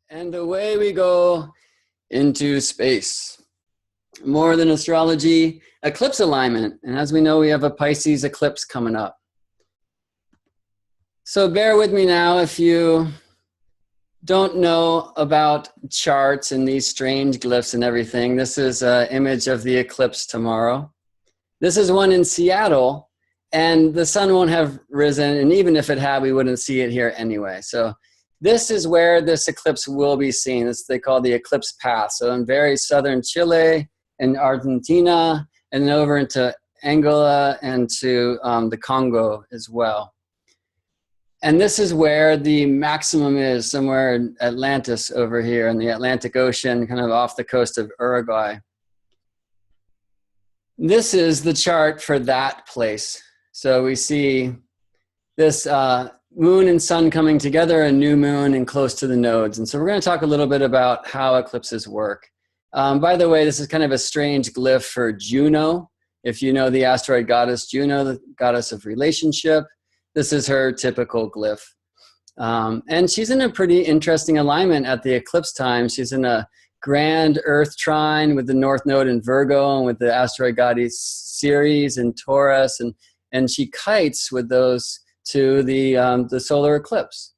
And away we go into space. More than astrology, eclipse alignment. And as we know, we have a Pisces eclipse coming up. So bear with me now if you don't know about charts and these strange glyphs and everything. This is an image of the eclipse tomorrow. This is one in Seattle, and the sun won't have risen, and even if it had, we wouldn't see it here anyway. So this is where this eclipse will be seen. This they call the eclipse path. So in very southern Chile and Argentina, and then over into Angola and to the Congo as well. And this is where the maximum is, somewhere in Atlantis over here in the Atlantic Ocean, kind of off the coast of Uruguay. This is the chart for that place. So we see this moon and sun coming together, a new moon, and close to the nodes. And so we're going to talk a little bit about how eclipses work. By the way, this is kind of a strange glyph for Juno. If you know the asteroid goddess Juno, the goddess of relationship, this is her typical glyph. And she's in a pretty interesting alignment at the eclipse time. She's in a grand Earth trine with the North Node in Virgo and with the asteroid goddess Ceres in Taurus. And she kites with those to the solar eclipse.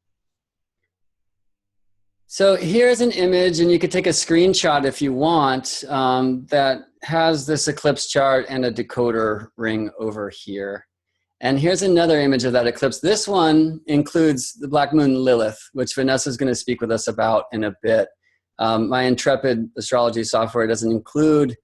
So here's an image, and you could take a screenshot if you want, that has this eclipse chart and a decoder ring over here. And here's another image of that eclipse. This one includes the black moon Lilith, which Vanessa is going to speak with us about in a bit. My Intrepid astrology software doesn't include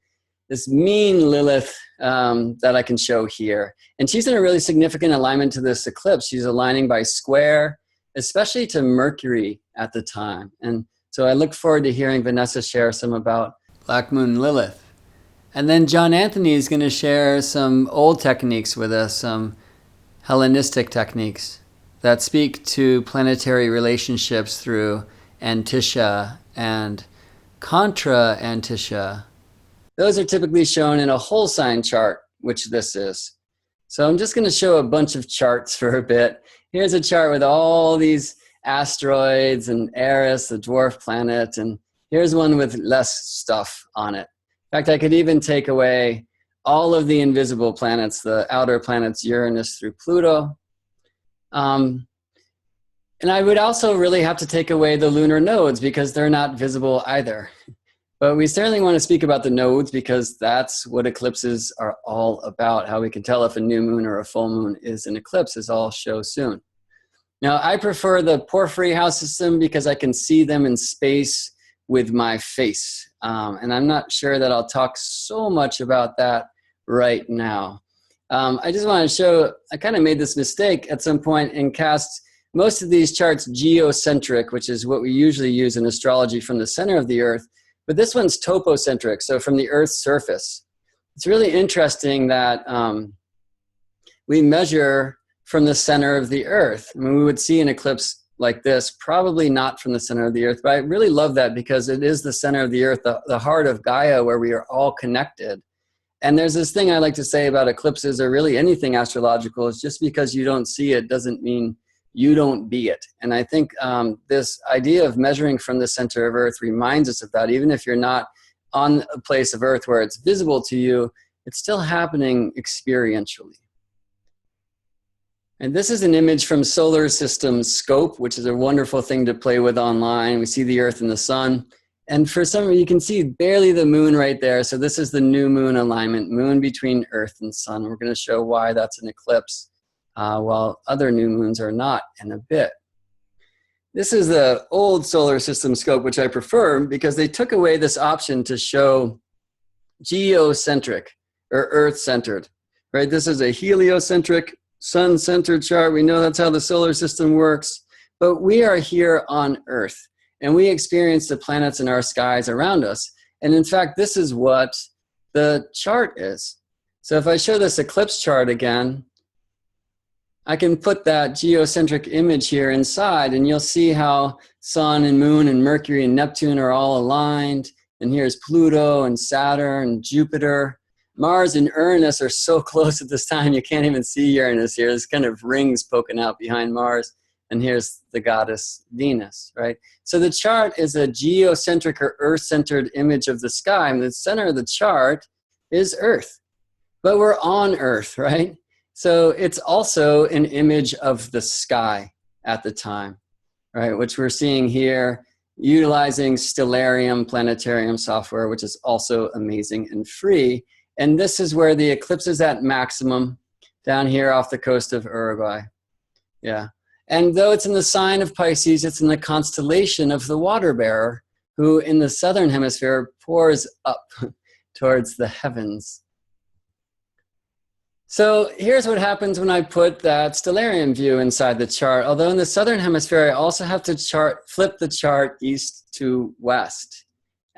this mean Lilith that I can show here. And she's in a really significant alignment to this eclipse. She's aligning by square, especially to Mercury at the time. And so I look forward to hearing Vanessa share some about black moon Lilith. And then John Anthony is going to share some old techniques with us, some Hellenistic techniques that speak to planetary relationships through Antiscia and contra Antiscia. Those are typically shown in a whole sign chart, which this is. So I'm just going to show a bunch of charts for a bit. Here's a chart with all these asteroids and Eris, the dwarf planet, and here's one with less stuff on it. In fact, I could even take away all of the invisible planets, the outer planets, Uranus through Pluto. And I would also really have to take away the lunar nodes because they're not visible either. But we certainly want to speak about the nodes because that's what eclipses are all about. How we can tell if a new moon or a full moon is an eclipse is all show soon. Now, I prefer the Porphyry house system because I can see them in space with my face. And I'm not sure that I'll talk so much about that right now. I just want to show, I kind of made this mistake at some point and cast most of these charts geocentric, which is what we usually use in astrology from the center of the Earth. But this one's topocentric, so from the Earth's surface. It's really interesting that we measure from the center of the Earth. I mean, we would see an eclipse like this, probably not from the center of the Earth, but I really love that because it is the center of the Earth, the heart of Gaia, where we are all connected. And there's this thing I like to say about eclipses, or really anything astrological, is just because you don't see it doesn't mean you don't be it. And I think this idea of measuring from the center of Earth reminds us of that. Even if you're not on a place of Earth where it's visible to you, it's still happening experientially. And this is an image from Solar System Scope, which is a wonderful thing to play with online. We see the Earth and the sun. And for some, you can see barely the moon right there. So this is the new moon alignment, moon between Earth and sun. We're going to show why that's an eclipse, while other new moons are not in a bit. This is the old Solar System Scope, which I prefer because they took away this option to show geocentric or Earth-centered, right? This is a heliocentric, sun-centered chart. We know that's how the solar system works, but we are here on Earth. And we experience the planets in our skies around us. And in fact, this is what the chart is. So if I show this eclipse chart again, I can put that geocentric image here inside, and you'll see how sun and moon and Mercury and Neptune are all aligned. And here's Pluto and Saturn and Jupiter. Mars and Uranus are so close at this time, you can't even see Uranus here. There's kind of rings poking out behind Mars. and here's the goddess Venus, right? So the chart is a geocentric or Earth-centered image of the sky, and the center of the chart is Earth. But we're on Earth, right? So it's also an image of the sky at the time, right? Which we're seeing here, utilizing Stellarium planetarium software, which is also amazing and free. And this is where the eclipse is at maximum, down here off the coast of Uruguay. Yeah. And though it's in the sign of Pisces, it's in the constellation of the water bearer, who in the southern hemisphere pours up towards the heavens. So here's what happens when I put that stellarium view inside the chart. Although in the southern hemisphere, I also have to flip the chart east to west.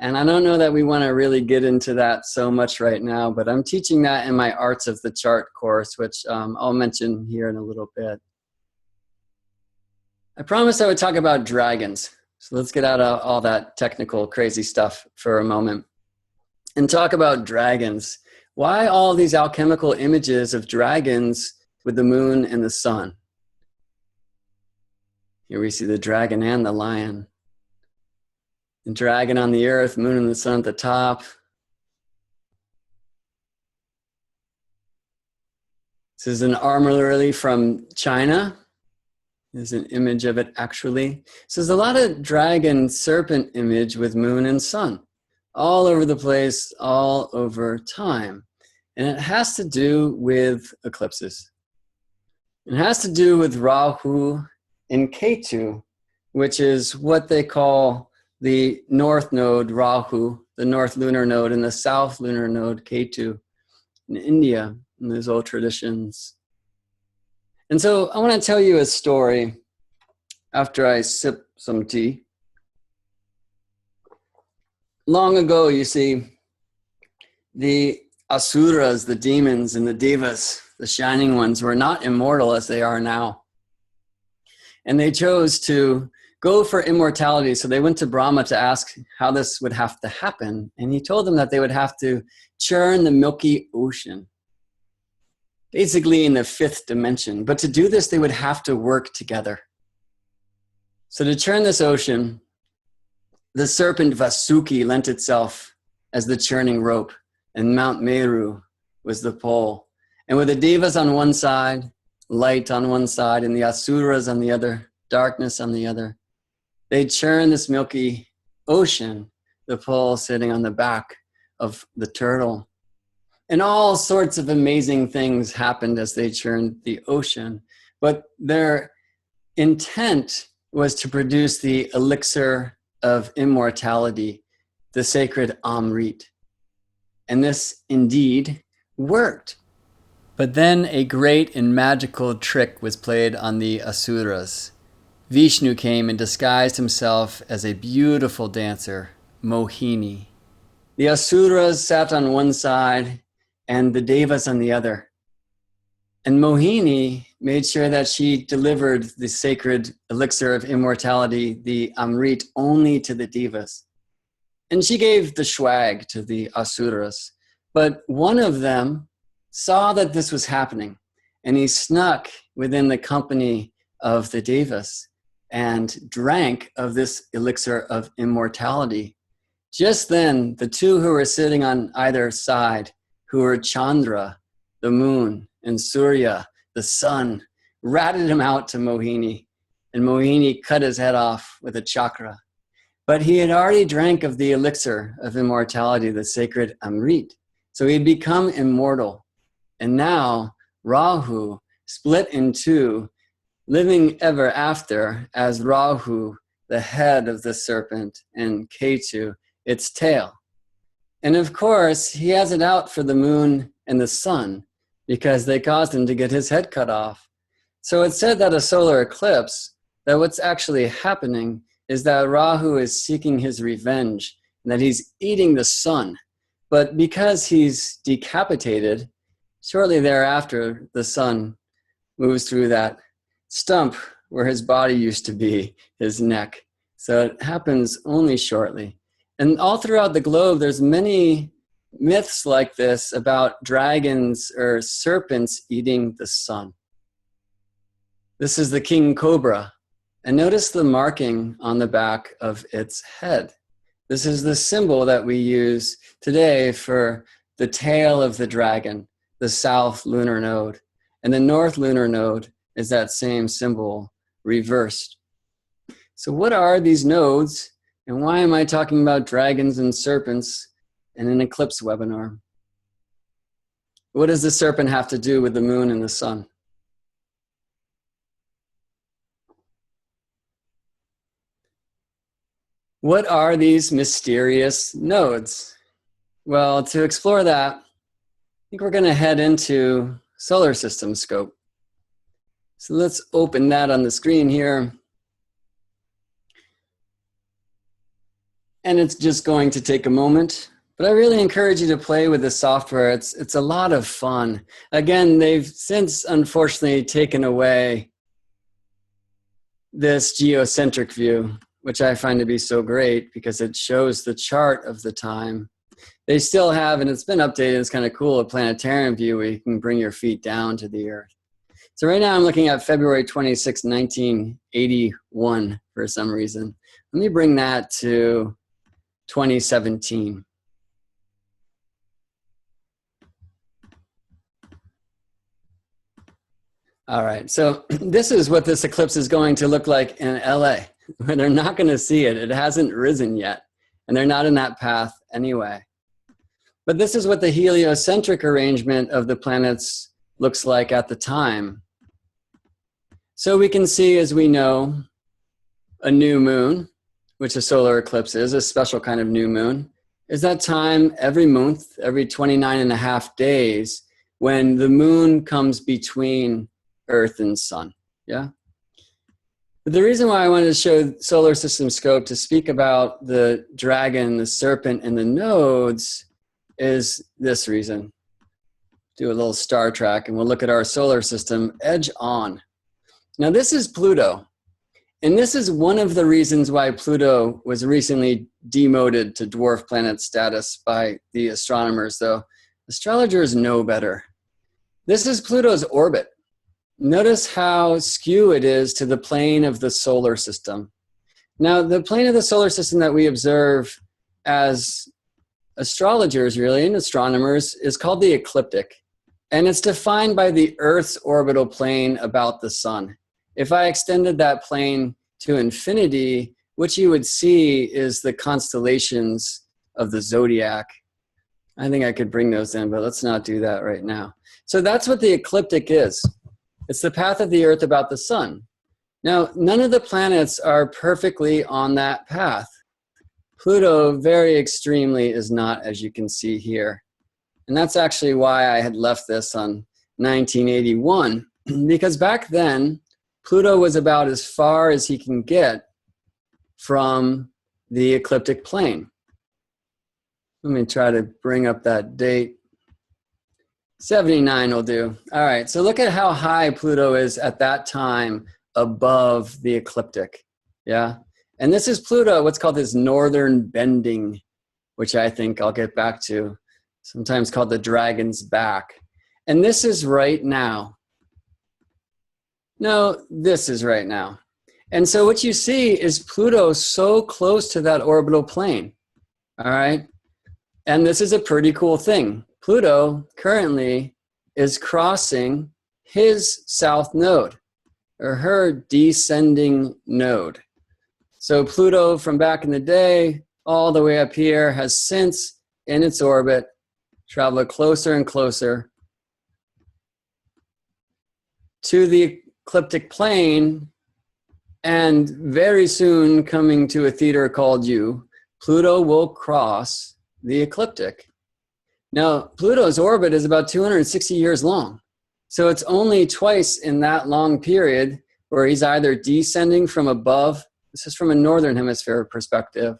And I don't know that we want to really get into that so much right now, but I'm teaching that in my Arts of the Chart course, which I'll mention here in a little bit. I promised I would talk about dragons. So let's get out of all that technical crazy stuff for a moment and talk about dragons. Why all these alchemical images of dragons with the moon and the sun? Here we see the dragon and the lion. The dragon on the earth, moon and the sun at the top. This is an armor lily from China. There's an image of it actually. So there's a lot of dragon serpent image with moon and sun all over the place, all over time. And it has to do with eclipses. It has to do with Rahu and Ketu, which is what they call the North Node Rahu, the North Lunar Node, and the South Lunar Node Ketu in India, in those old traditions. And so I want to tell you a story after I sip some tea. Long ago, you see, the Asuras, the demons, and the Devas, the shining ones, were not immortal as they are now. And they chose to go for immortality. So they went to Brahma to ask how this would have to happen. And he told them that they would have to churn the milky ocean, basically in the fifth dimension. But to do this, they would have to work together. So to churn this ocean, the serpent Vasuki lent itself as the churning rope, and Mount Meru was the pole. And with the Devas on one side, light on one side, and the Asuras on the other, darkness on the other, they churn this milky ocean, the pole sitting on the back of the turtle. And all sorts of amazing things happened as they churned the ocean. But their intent was to produce the elixir of immortality, the sacred Amrit. And this indeed worked. But then a great and magical trick was played on the Asuras. Vishnu came and disguised himself as a beautiful dancer, Mohini. The Asuras sat on one side and the Devas on the other. And Mohini made sure that she delivered the sacred elixir of immortality, the Amrit, only to the Devas. And she gave the swag to the Asuras. But one of them saw that this was happening, and he snuck within the company of the Devas and drank of this elixir of immortality. Just then, the two who were sitting on either side, who were Chandra, the moon, and Surya, the sun, ratted him out to Mohini, and Mohini cut his head off with a chakra. But he had already drank of the elixir of immortality, the sacred Amrit. So he had become immortal. And now Rahu split in two, living ever after as Rahu, the head of the serpent, and Ketu, its tail. And of course, he has it out for the moon and the sun because they caused him to get his head cut off. So it's said that a solar eclipse, that what's actually happening is that Rahu is seeking his revenge and that he's eating the sun. But because he's decapitated, shortly thereafter, the sun moves through that stump where his body used to be, his neck. So it happens only shortly. And all throughout the globe, there's many myths like this about dragons or serpents eating the sun. This is the king cobra, And notice the marking on the back of its head. This is the symbol that we use today for the tail of the dragon, the south lunar node. And the north lunar node is that same symbol reversed. So what are these nodes, and why am I talking about dragons and serpents in an eclipse webinar? What does the serpent have to do with the moon and the sun? What are these mysterious nodes? Well, to explore that, I think we're going to head into solar system scope. So let's open that on the screen here. And it's just going to take a moment, but I really encourage you to play with the software. It's a lot of fun. Again, they've since unfortunately taken away this geocentric view, which I find to be so great because it shows the chart of the time. They still have, and it's been updated, it's kind of cool, a planetarium view where you can bring your feet down to the earth. So right now I'm looking at February 26, 1981 for some reason. Let me bring that to 2017. All right, so this is what this eclipse is going to look like in LA. They're not going to see it. It hasn't risen yet, and they're not in that path anyway. But this is what the heliocentric arrangement of the planets looks like at the time. So we can see, as we know, a new moon, which a solar eclipse is, a special kind of new moon, is that time every month, every 29.5 days, when the moon comes between Earth and sun, yeah? But the reason why I wanted to show solar system scope to speak about the dragon, the serpent, and the nodes is this reason. Do a little Star Trek, and we'll look at our solar system edge on. Now this is Pluto. And this is one of the reasons why Pluto was recently demoted to dwarf planet status by the astronomers, though astrologers know better. This is Pluto's orbit. Notice how skew it is to the plane of the solar system. Now, the plane of the solar system that we observe as astrologers, really, and astronomers, is called the ecliptic. And it's defined by the Earth's orbital plane about the sun. If I extended that plane to infinity, what you would see is the constellations of the zodiac. I think I could bring those in, but let's not do that right now. So that's what the ecliptic is. It's the path of the Earth about the sun. Now, none of the planets are perfectly on that path. Pluto very extremely is not, as you can see here. And that's actually why I had left this on 1981, because back then, Pluto was about as far as he can get from the ecliptic plane. Let me try to bring up that date. 79 will do. All right, so look at how high Pluto is at that time above the ecliptic, yeah? And this is Pluto, what's called his northern bending, which I think I'll get back to, sometimes called the dragon's back. And this is right now. No, this is right now. And so what you see is Pluto so close to that orbital plane, all right? And this is a pretty cool thing. Pluto currently is crossing his south node, or her descending node. So Pluto from back in the day, all the way up here, has since, in its orbit, traveled closer and closer to the ecliptic plane, and very soon coming to a theater called you, Pluto will cross the ecliptic. Now, Pluto's orbit is about 260 years long. So it's only twice in that long period where he's either descending from above, this is from a northern hemisphere perspective,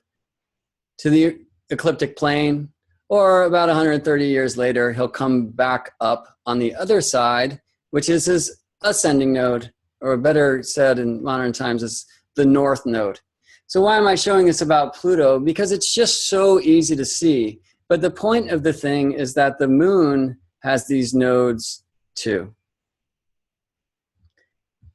to the ecliptic plane, or about 130 years later, he'll come back up on the other side, which is his ascending node, or better said in modern times, is the north node. So why am I showing this about Pluto? Because it's just so easy to see. But the point of the thing is that the moon has these nodes too.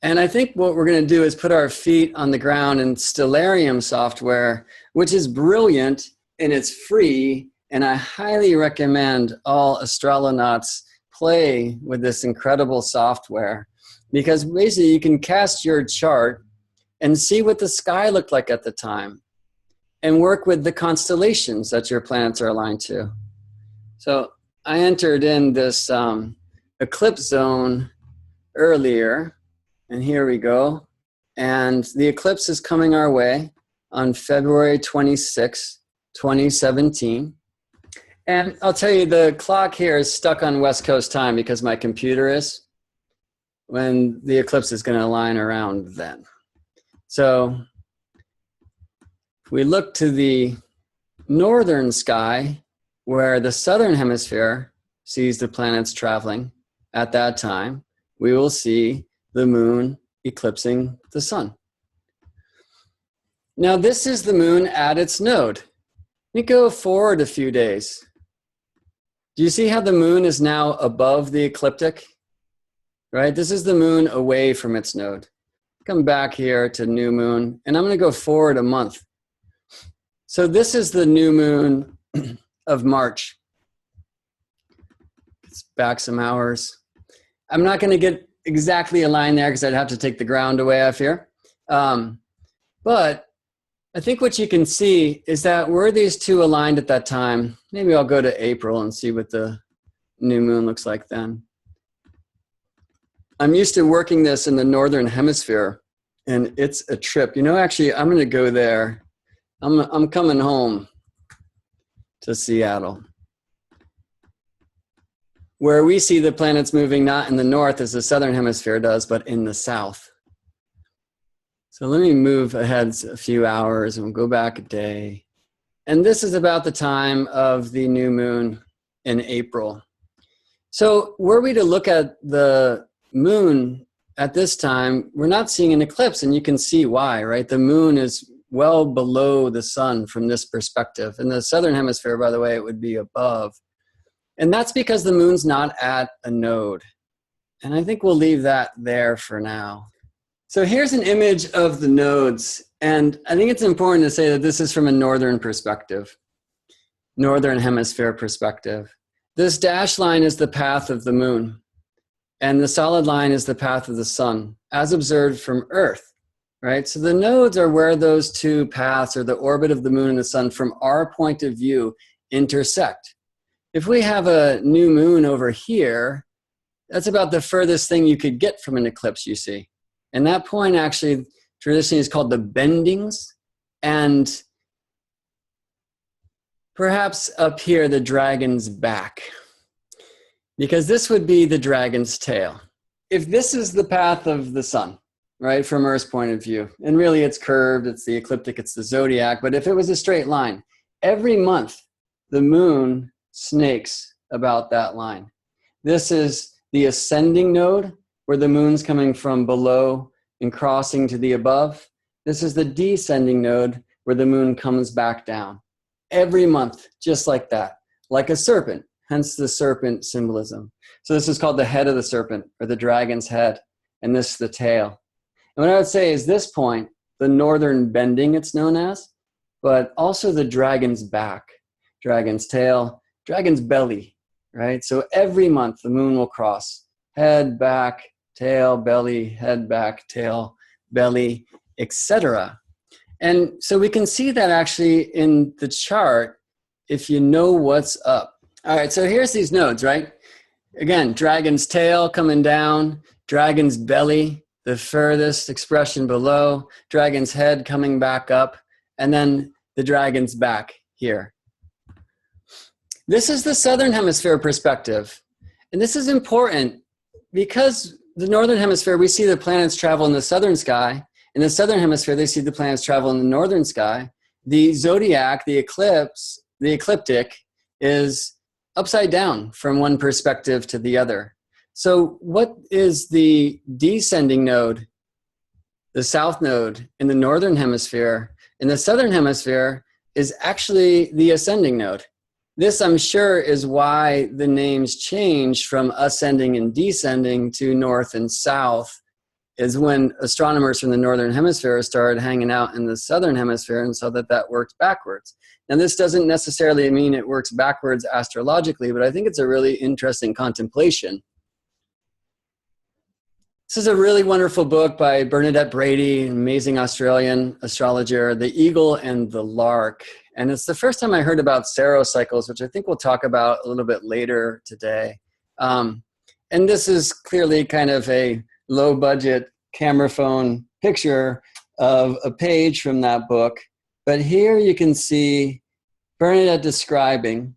And I think what we're going to do is put our feet on the ground in Stellarium software, which is brilliant and it's free. And I highly recommend all astronauts play with this incredible software, because basically you can cast your chart and see what the sky looked like at the time and work with the constellations that your planets are aligned to. So I entered in this eclipse zone earlier, and here we go. And the eclipse is coming our way on February 26, 2017. And I'll tell you, the clock here is stuck on West Coast time because my computer is, when the eclipse is going to align around then. So if we look to the northern sky, where the southern hemisphere sees the planets traveling at that time, we will see the moon eclipsing the sun. Now this is the moon at its node. Let me go forward a few days. Do you see how the moon is now above the ecliptic? Right? This is the moon away from its node. Come back here to new moon, and I'm going to go forward a month. So this is the new moon of March. It's back some hours. I'm not going to get exactly aligned there because I'd have to take the ground away off here. But I think what you can see is that were these two aligned at that time, maybe I'll go to April and see what the new moon looks like then. I'm used to working this in the Northern Hemisphere, and it's a trip. You know, actually, I'm going to go there. I'm coming home to Seattle, where we see the planets moving not in the north as the Southern Hemisphere does, but in the south. So let me move ahead a few hours and we'll go back a day. And this is about the time of the new moon in April. So were we to look at the moon at this time, we're not seeing an eclipse, and you can see why, right? The moon is well below the sun from this perspective. In the Southern Hemisphere, by the way, it would be above. And that's because the moon's not at a node. And I think we'll leave that there for now. So here's an image of the nodes. And I think it's important to say that this is from a northern perspective, Northern Hemisphere perspective. This dashed line is the path of the moon, and the solid line is the path of the sun, as observed from Earth, right? So the nodes are where those two paths, or the orbit of the moon and the sun, from our point of view, intersect. If we have a new moon over here, that's about the furthest thing you could get from an eclipse, you see. And that point actually traditionally is called the bendings, and perhaps up here, the dragon's back, because this would be the dragon's tail. If this is the path of the sun, right, from Earth's point of view, and really it's curved, it's the ecliptic, it's the zodiac, but if it was a straight line, every month the moon snakes about that line. This is the ascending node, where the moon's coming from below and crossing to the above. This is the descending node, where the moon comes back down. Every month, just like that, like a serpent, hence the serpent symbolism. So this is called the head of the serpent, or the dragon's head, and this is the tail. And what I would say is this point, the northern bending it's known as, but also the dragon's back, dragon's tail, dragon's belly, right? So every month the moon will cross, head, back, tail, belly, head, back, tail, belly, etc. And so we can see that actually in the chart if you know what's up. All right, so here's these nodes, right? Again, dragon's tail coming down, dragon's belly, the furthest expression below, dragon's head coming back up, and then the dragon's back here. This is the Southern Hemisphere perspective. And this is important because the Northern Hemisphere, we see the planets travel in the southern sky. In the Southern Hemisphere, they see the planets travel in the northern sky. The zodiac, the eclipse, the ecliptic is upside down from one perspective to the other. So what is the descending node, the south node in the Northern Hemisphere? In the Southern Hemisphere is actually the ascending node. This, I'm sure, is why the names changed from ascending and descending to north and south is when astronomers from the Northern Hemisphere started hanging out in the Southern Hemisphere and saw that that worked backwards. Now, this doesn't necessarily mean it works backwards astrologically, but I think it's a really interesting contemplation. This is a really wonderful book by Bernadette Brady, an amazing Australian astrologer, The Eagle and the Lark. And it's the first time I heard about serocycles, which I think we'll talk about a little bit later today. And this is clearly kind of a low-budget camera phone picture of a page from that book. But here you can see Bernadette describing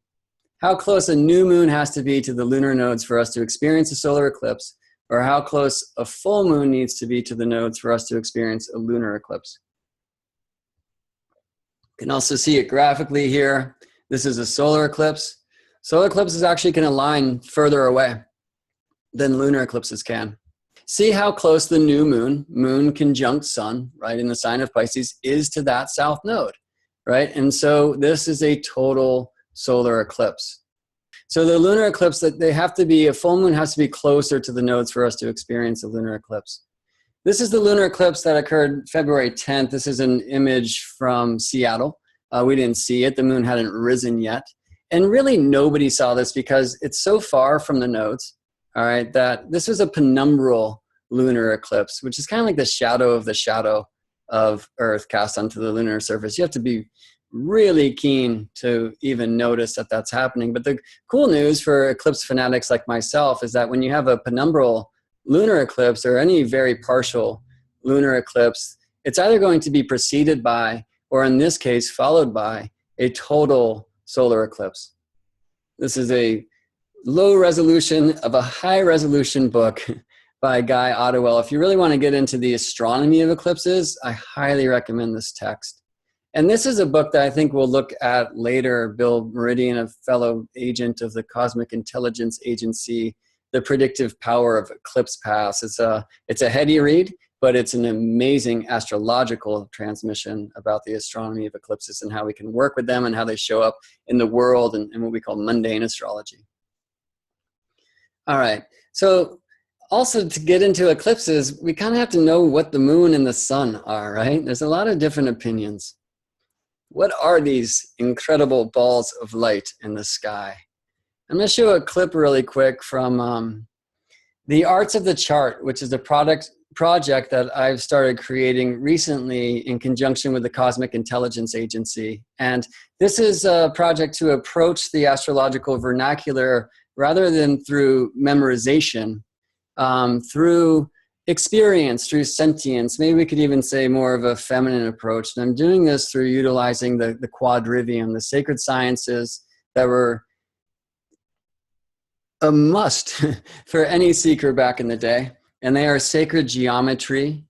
how close a new moon has to be to the lunar nodes for us to experience a solar eclipse, or how close a full moon needs to be to the nodes for us to experience a lunar eclipse. You can also see it graphically here. This is a solar eclipse. Solar eclipses actually can align further away than lunar eclipses can. See how close the new moon conjunct sun, right, in the sign of Pisces, is to that south node, right? And so this is a total solar eclipse. So the lunar eclipse, that they have to be, a full moon has to be closer to the nodes for us to experience a lunar eclipse. This is the lunar eclipse that occurred February 10th. This is an image from Seattle. We didn't see it. The moon hadn't risen yet. And really nobody saw this because it's so far from the nodes, all right, that this was a penumbral lunar eclipse, which is kind of like the shadow of Earth cast onto the lunar surface. You have to be really keen to even notice that that's happening. But the cool news for eclipse fanatics like myself is that when you have a penumbral lunar eclipse or any very partial lunar eclipse, it's either going to be preceded by, or in this case, followed by a total solar eclipse. This is a low resolution of a high resolution book by Guy Ottewell. If you really want to get into the astronomy of eclipses, I highly recommend this text. And this is a book that I think we'll look at later. Bill Meridian, a fellow agent of the Cosmic Intelligence Agency, The Predictive Power of Eclipse Paths. It's a heady read, but it's an amazing astrological transmission about the astronomy of eclipses and how we can work with them and how they show up in the world and what we call mundane astrology. All right, so also to get into eclipses, we kind of have to know what the moon and the sun are, right? There's a lot of different opinions. What are these incredible balls of light in the sky? I'm going to show a clip really quick from the Arts of the Chart, which is a project that I've started creating recently in conjunction with the Cosmic Intelligence Agency. And this is a project to approach the astrological vernacular rather than through memorization, through experience, through sentience. Maybe we could even say more of a feminine approach. And I'm doing this through utilizing the quadrivium, the sacred sciences that were a must for any seeker back in the day. And they are sacred geometry,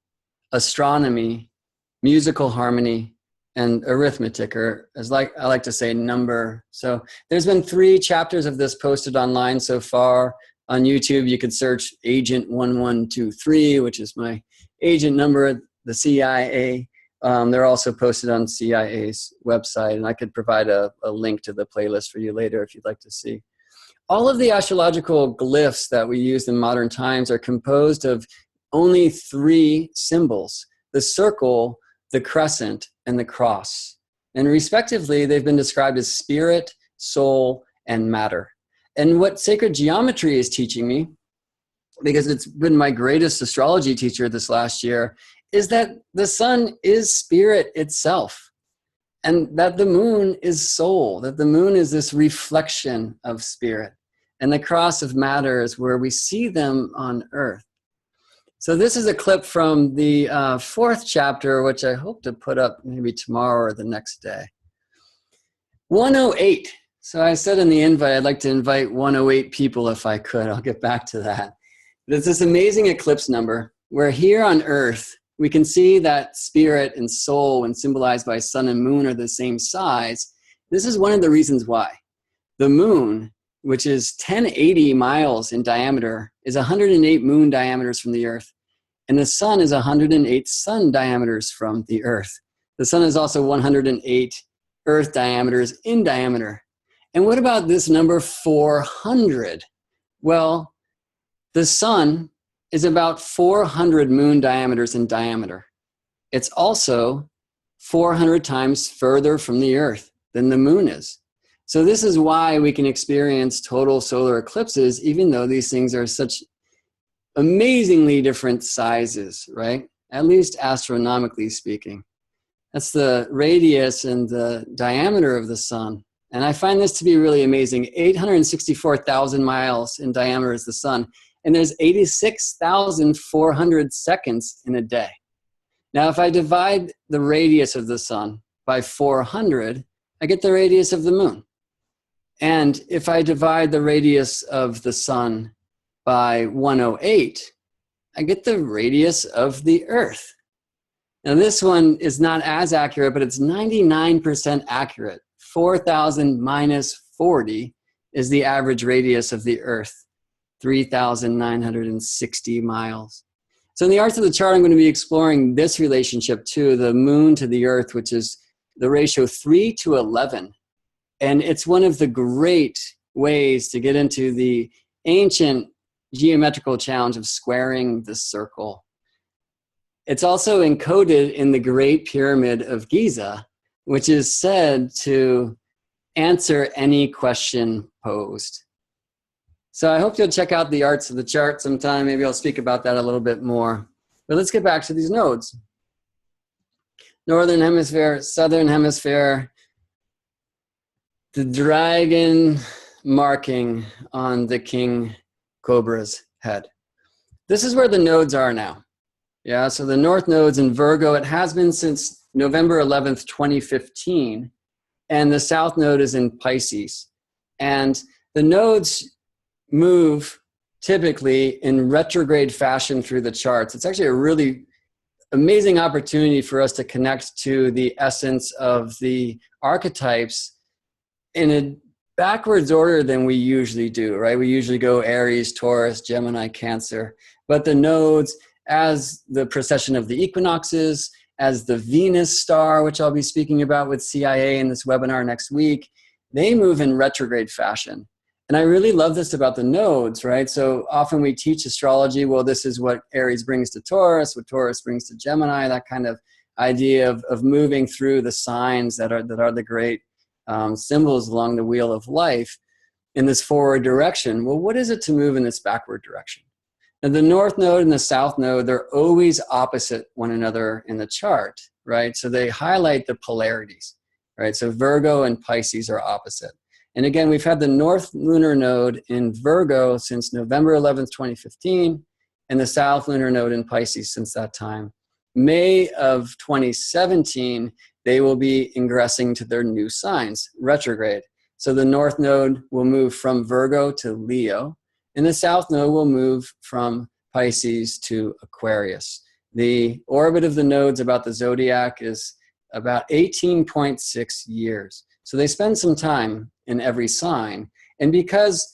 astronomy, musical harmony, and arithmetic, or as I like to say, number. So there's been 3 chapters of this posted online so far. On YouTube, you could search Agent 1123, which is my agent number at the CIA. They're also posted on CIA's website, and I could provide a link to the playlist for you later if you'd like to see. All of the astrological glyphs that we use in modern times are composed of only 3 symbols: the circle, the crescent, and the cross. And respectively, they've been described as spirit, soul, and matter. And what sacred geometry is teaching me, because it's been my greatest astrology teacher this last year, is that the sun is spirit itself, and that the moon is soul, that the moon is this reflection of spirit, and the cross of matter is where we see them on earth. So this is a clip from the 4th chapter, which I hope to put up maybe tomorrow or the next day. 108. So I said in the invite, I'd like to invite 108 people if I could. I'll get back to that. But it's this amazing eclipse number where here on Earth, we can see that spirit and soul, when symbolized by sun and moon, are the same size. This is one of the reasons why. The moon, which is 1080 miles in diameter, is 108 moon diameters from the Earth. And the sun is 108 sun diameters from the Earth. The sun is also 108 Earth diameters in diameter. And what about this number 400? Well, the sun is about 400 moon diameters in diameter. It's also 400 times further from the Earth than the moon is. So this is why we can experience total solar eclipses, even though these things are such amazingly different sizes, right? At least astronomically speaking. That's the radius and the diameter of the sun. And I find this to be really amazing. 864,000 miles in diameter is the sun, and there's 86,400 seconds in a day. Now, if I divide the radius of the sun by 400, I get the radius of the moon. And if I divide the radius of the sun by 108, I get the radius of the Earth. Now, this one is not as accurate, but it's 99% accurate. 4,000 minus 40 is the average radius of the Earth, 3,960 miles. So in the Arts of the Chart, I'm going to be exploring this relationship to the moon to the Earth, which is the ratio 3 to 11. And it's one of the great ways to get into the ancient geometrical challenge of squaring the circle. It's also encoded in the Great Pyramid of Giza, which is said to answer any question posed. So I hope you'll check out the Arts of the Chart sometime. Maybe I'll speak about that a little bit more. But let's get back to these nodes. Northern Hemisphere, Southern Hemisphere, the dragon marking on the king cobra's head. This is where the nodes are now. Yeah, so the North Node's in Virgo. It has been since November 11th, 2015. And the South Node is in Pisces. And the nodes move typically in retrograde fashion through the charts. It's actually a really amazing opportunity for us to connect to the essence of the archetypes in a backwards order than we usually do, right? We usually go Aries, Taurus, Gemini, Cancer. But the nodes, as the precession of the equinoxes, as the Venus star, which I'll be speaking about with CIA in this webinar next week, they move in retrograde fashion. And I really love this about the nodes, right? So often we teach astrology, well, this is what Aries brings to Taurus, what Taurus brings to Gemini, that kind of idea of moving through the signs that are the great symbols along the wheel of life in this forward direction. Well, what is it to move in this backward direction? And the North Node and the South Node, they're always opposite one another in the chart, right? So they highlight the polarities, right? So Virgo and Pisces are opposite. And again, we've had the North Lunar Node in Virgo since November 11th, 2015, and the South Lunar Node in Pisces since that time. May of 2017, they will be ingressing to their new signs, retrograde. So the North Node will move from Virgo to Leo, and the South Node will move from Pisces to Aquarius. The orbit of the nodes about the zodiac is about 18.6 years. So they spend some time in every sign. And because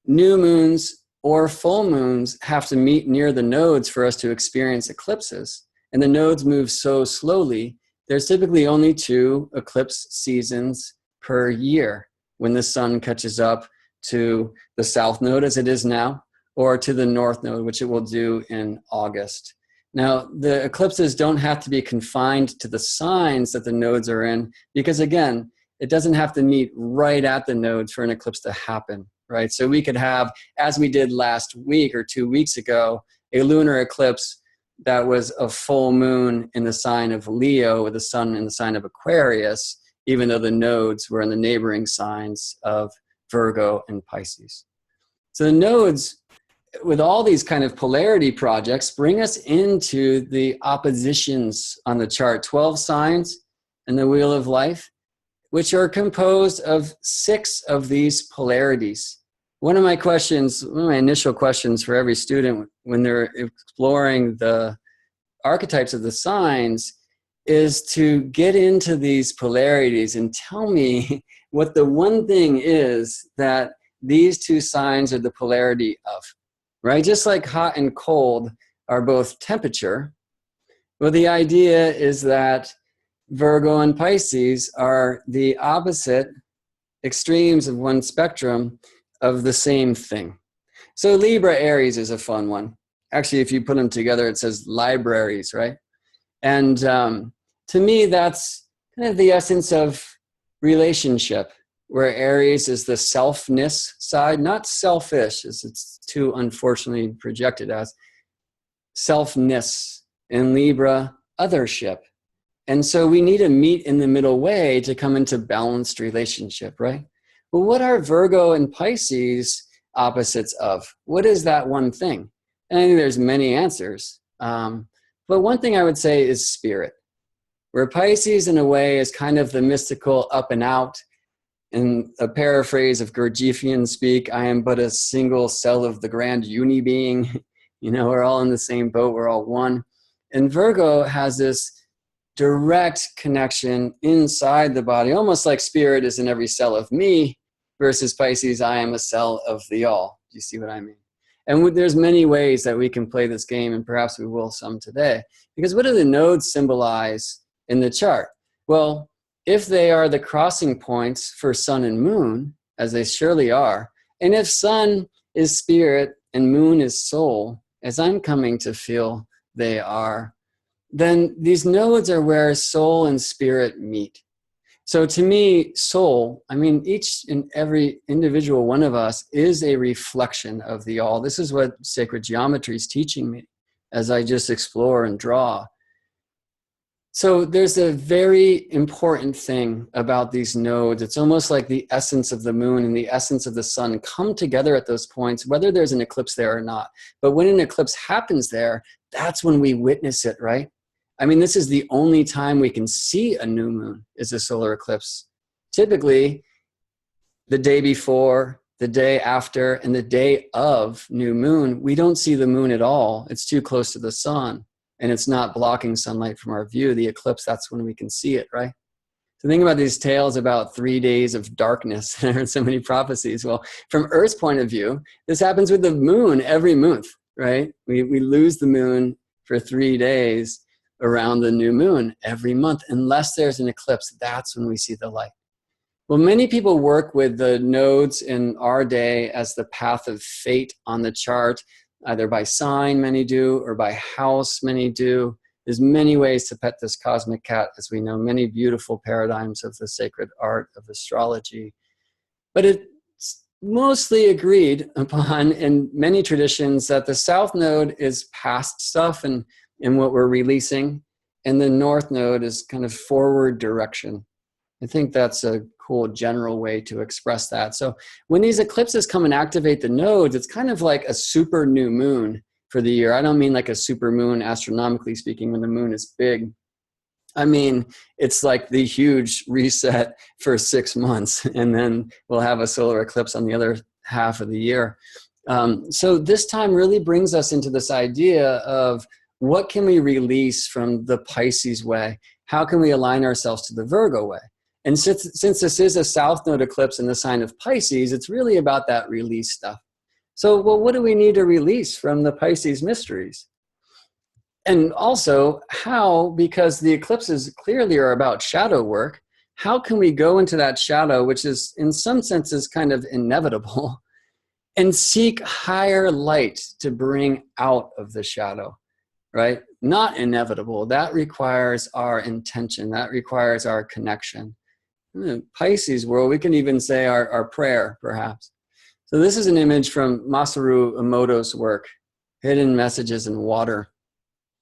new moons or full moons have to meet near the nodes for us to experience eclipses, and the nodes move so slowly, there's typically only 2 eclipse seasons per year when the sun catches up to the South Node as it is now, or to the North Node, which it will do in August. Now, the eclipses don't have to be confined to the signs that the nodes are in, because again, it doesn't have to meet right at the nodes for an eclipse to happen, right? So we could have, as we did last week or 2 weeks ago, a lunar eclipse that was a full moon in the sign of Leo with the sun in the sign of Aquarius, even though the nodes were in the neighboring signs of Virgo and Pisces. So the nodes, with all these kind of polarity projects, bring us into the oppositions on the chart. 12 signs in the Wheel of Life, which are composed of 6 of these polarities. One of my initial questions for every student when they're exploring the archetypes of the signs is to get into these polarities and tell me what the one thing is that these 2 signs are the polarity of, right? Just like hot and cold are both temperature, well, the idea is that Virgo and Pisces are the opposite extremes of one spectrum of the same thing. So Libra Aries is a fun one. actually, if you put them together, it says libraries, right? And to me, that's kind of the essence of relationship, where Aries is the selfness side, not selfish, as it's too unfortunately projected as, selfness, and Libra, othership. And so we need a meet in the middle way to come into balanced relationship, right? Well, what are Virgo and Pisces opposites of? What is that one thing? And I think there's many answers. But one thing I would say is spirit, where Pisces in a way is kind of the mystical up and out. In a paraphrase of Gurdjieffian speak, I am but a single cell of the grand uni-being. You know, we're all in the same boat, we're all one. And Virgo has this direct connection inside the body, almost like spirit is in every cell of me, versus Pisces, I am a cell of the all. Do you see what I mean? And there's many ways that we can play this game, and perhaps we will some today. Because what do the nodes symbolize in the chart? Well, if they are the crossing points for sun and moon, as they surely are, and if sun is spirit and moon is soul, as I'm coming to feel they are, then these nodes are where soul and spirit meet. So to me, soul, I mean, each and every individual one of us is a reflection of the all. This is what sacred geometry is teaching me as I just explore and draw. So there's a very important thing about these nodes. It's almost like the essence of the moon and the essence of the sun come together at those points, whether there's an eclipse there or not. But when an eclipse happens there, that's when we witness it, right? I mean, this is the only time we can see a new moon is a solar eclipse. Typically, the day before, the day after, and the day of new moon, we don't see the moon at all. It's too close to the sun, and it's not blocking sunlight from our view. The eclipse, that's when we can see it, right? So think about these tales about 3 days of darkness. There are so many prophecies. Well, from Earth's point of view, this happens with the moon every month, right? We lose the moon for 3 days around the new moon every month. Unless there's an eclipse, that's when we see the light. Well, many people work with the nodes in our day as the path of fate on the chart, either by sign, many do, or by house, many do. There's many ways to pet this cosmic cat, as we know, many beautiful paradigms of the sacred art of astrology. But it's mostly agreed upon in many traditions that the south node is past stuff and what we're releasing, and the north node is kind of forward direction. I think that's a cool general way to express that. So when these eclipses come and activate the nodes, it's kind of like a super new moon for the year. I don't mean like a super moon astronomically speaking when the moon is big. I mean, it's like the huge reset for 6 months, and then we'll have a solar eclipse on the other half of the year. So this time really brings us into this idea of what can we release from the Pisces way? How can we align ourselves to the Virgo way? And since this is a south node eclipse in the sign of Pisces, it's really about that release stuff. So, well, what do we need to release from the Pisces mysteries? And also, how, because the eclipses clearly are about shadow work, how can we go into that shadow, which is in some senses kind of inevitable, and seek higher light to bring out of the shadow? Right? Not inevitable. That requires our intention. That requires our connection. In the Pisces world, we can even say our prayer, perhaps. So this is an image from Masaru Emoto's work, Hidden Messages in Water,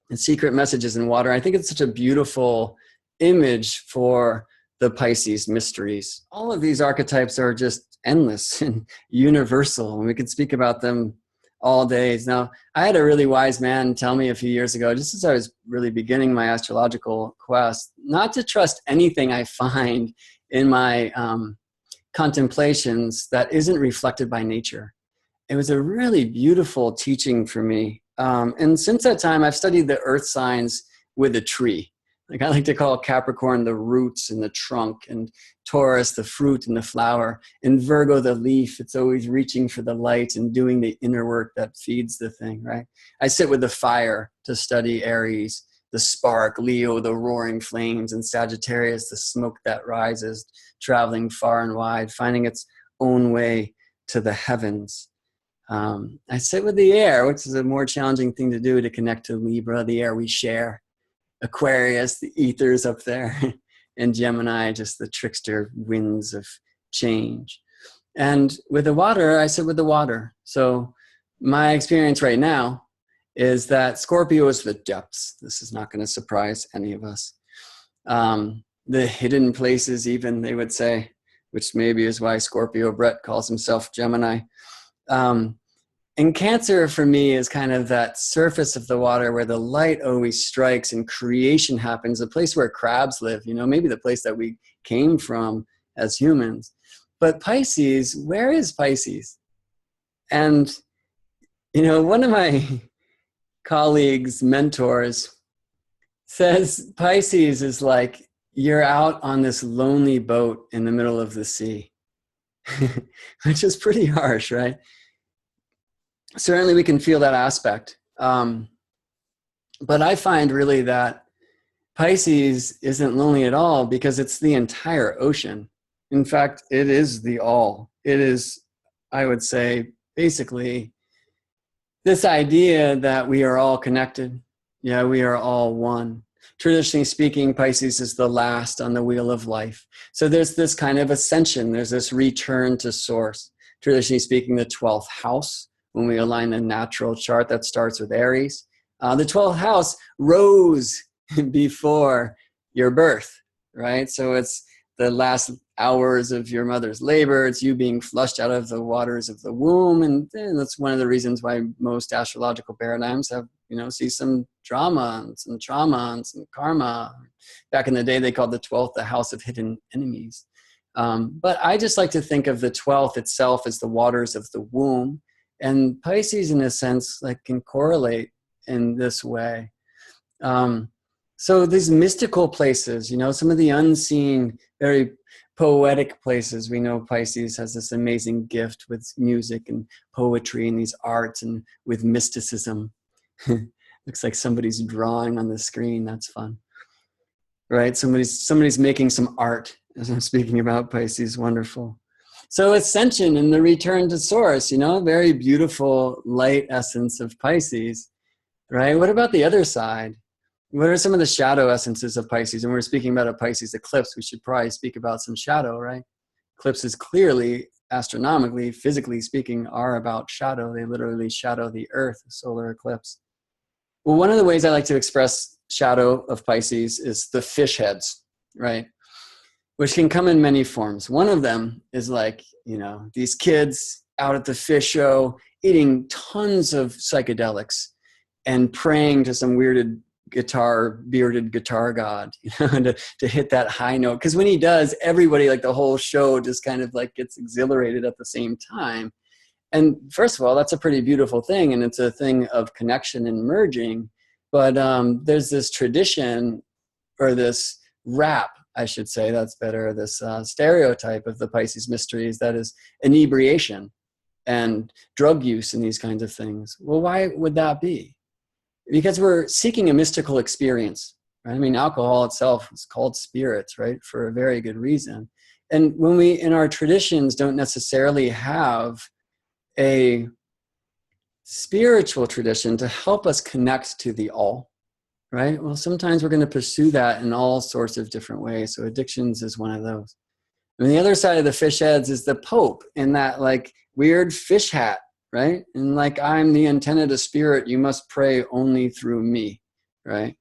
and Secret Messages in Water. I think it's such a beautiful image for the Pisces mysteries. All of these archetypes are just endless and universal, and we could speak about them all days. Now, I had a really wise man tell me a few years ago, just as I was really beginning my astrological quest, not to trust anything I find in my contemplations that isn't reflected by nature. It was a really beautiful teaching for me. And since that time, I've studied the earth signs with a tree. Like I like to call Capricorn the roots and the trunk, and Taurus the fruit and the flower, and Virgo the leaf. It's always reaching for the light and doing the inner work that feeds the thing, right? I sit with the fire to study Aries, the spark, Leo, the roaring flames, and Sagittarius, the smoke that rises, traveling far and wide, finding its own way to the heavens. I sit with the air, which is a more challenging thing to do, to connect to Libra, the air we share. Aquarius, the ethers up there. And Gemini, just the trickster winds of change. And with the water, I sit with the water. So my experience right now is that Scorpio is the depths. This is not going to surprise any of us. The hidden places, even, they would say, which maybe is why Scorpio Brett calls himself Gemini. And Cancer for me is kind of that surface of the water where the light always strikes and creation happens, a place where crabs live, you know, maybe the place that we came from as humans. But Pisces, where is Pisces? And, you know, one of my colleagues, mentors, says Pisces is like you're out on this lonely boat in the middle of the sea, which is pretty harsh, right? Certainly we can feel that aspect. But I find really that Pisces isn't lonely at all because it's the entire ocean. In fact, it is the all. It is, I would say, basically this idea that we are all connected. Yeah, we are all one. Traditionally speaking, Pisces is the last on the wheel of life. So there's this kind of ascension. There's this return to source. Traditionally speaking, the 12th house, when we align the natural chart that starts with Aries, the 12th house rose before your birth, right? So it's the last hours of your mother's labor. It's you being flushed out of the waters of the womb. And that's one of the reasons why most astrological paradigms have, you know, see some drama and some trauma and some karma. Back in the day, they called the 12th the house of hidden enemies. But I just like to think of the 12th itself as the waters of the womb. And Pisces, in a sense, like can correlate in this way. So these mystical places, you know, some of the unseen, very poetic places. We know Pisces has this amazing gift with music and poetry and these arts and with mysticism. Looks like somebody's drawing on the screen. That's fun, right? Somebody's making some art as I'm speaking about Pisces. Wonderful. So ascension and the return to source, you know, very beautiful light essence of Pisces, right? What about the other side? What are some of the shadow essences of Pisces? And we're speaking about a Pisces eclipse. We should probably speak about some shadow, right? Eclipses clearly, astronomically, physically speaking, are about shadow. They literally shadow the earth, a solar eclipse. Well, one of the ways I like to express shadow of Pisces is the fish heads, right? Which can come in many forms. One of them is like, you know, these kids out at the fish show eating tons of psychedelics and praying to some bearded guitar god, you know, to hit that high note. Because when he does, everybody, like the whole show, just kind of like gets exhilarated at the same time. And first of all, that's a pretty beautiful thing, and it's a thing of connection and merging. But there's this tradition, or this rap, I should say, that's better, this stereotype of the Pisces mysteries that is inebriation and drug use and these kinds of things. Well, why would that be? Because we're seeking a mystical experience, right? I mean, alcohol itself is called spirits, right? For a very good reason. And when we, in our traditions, don't necessarily have a spiritual tradition to help us connect to the all, right? Well, sometimes we're going to pursue that in all sorts of different ways. So addictions is one of those. And the other side of the fish heads is the Pope in that like weird fish hat, right? And like, I'm the antenna to spirit, you must pray only through me, right?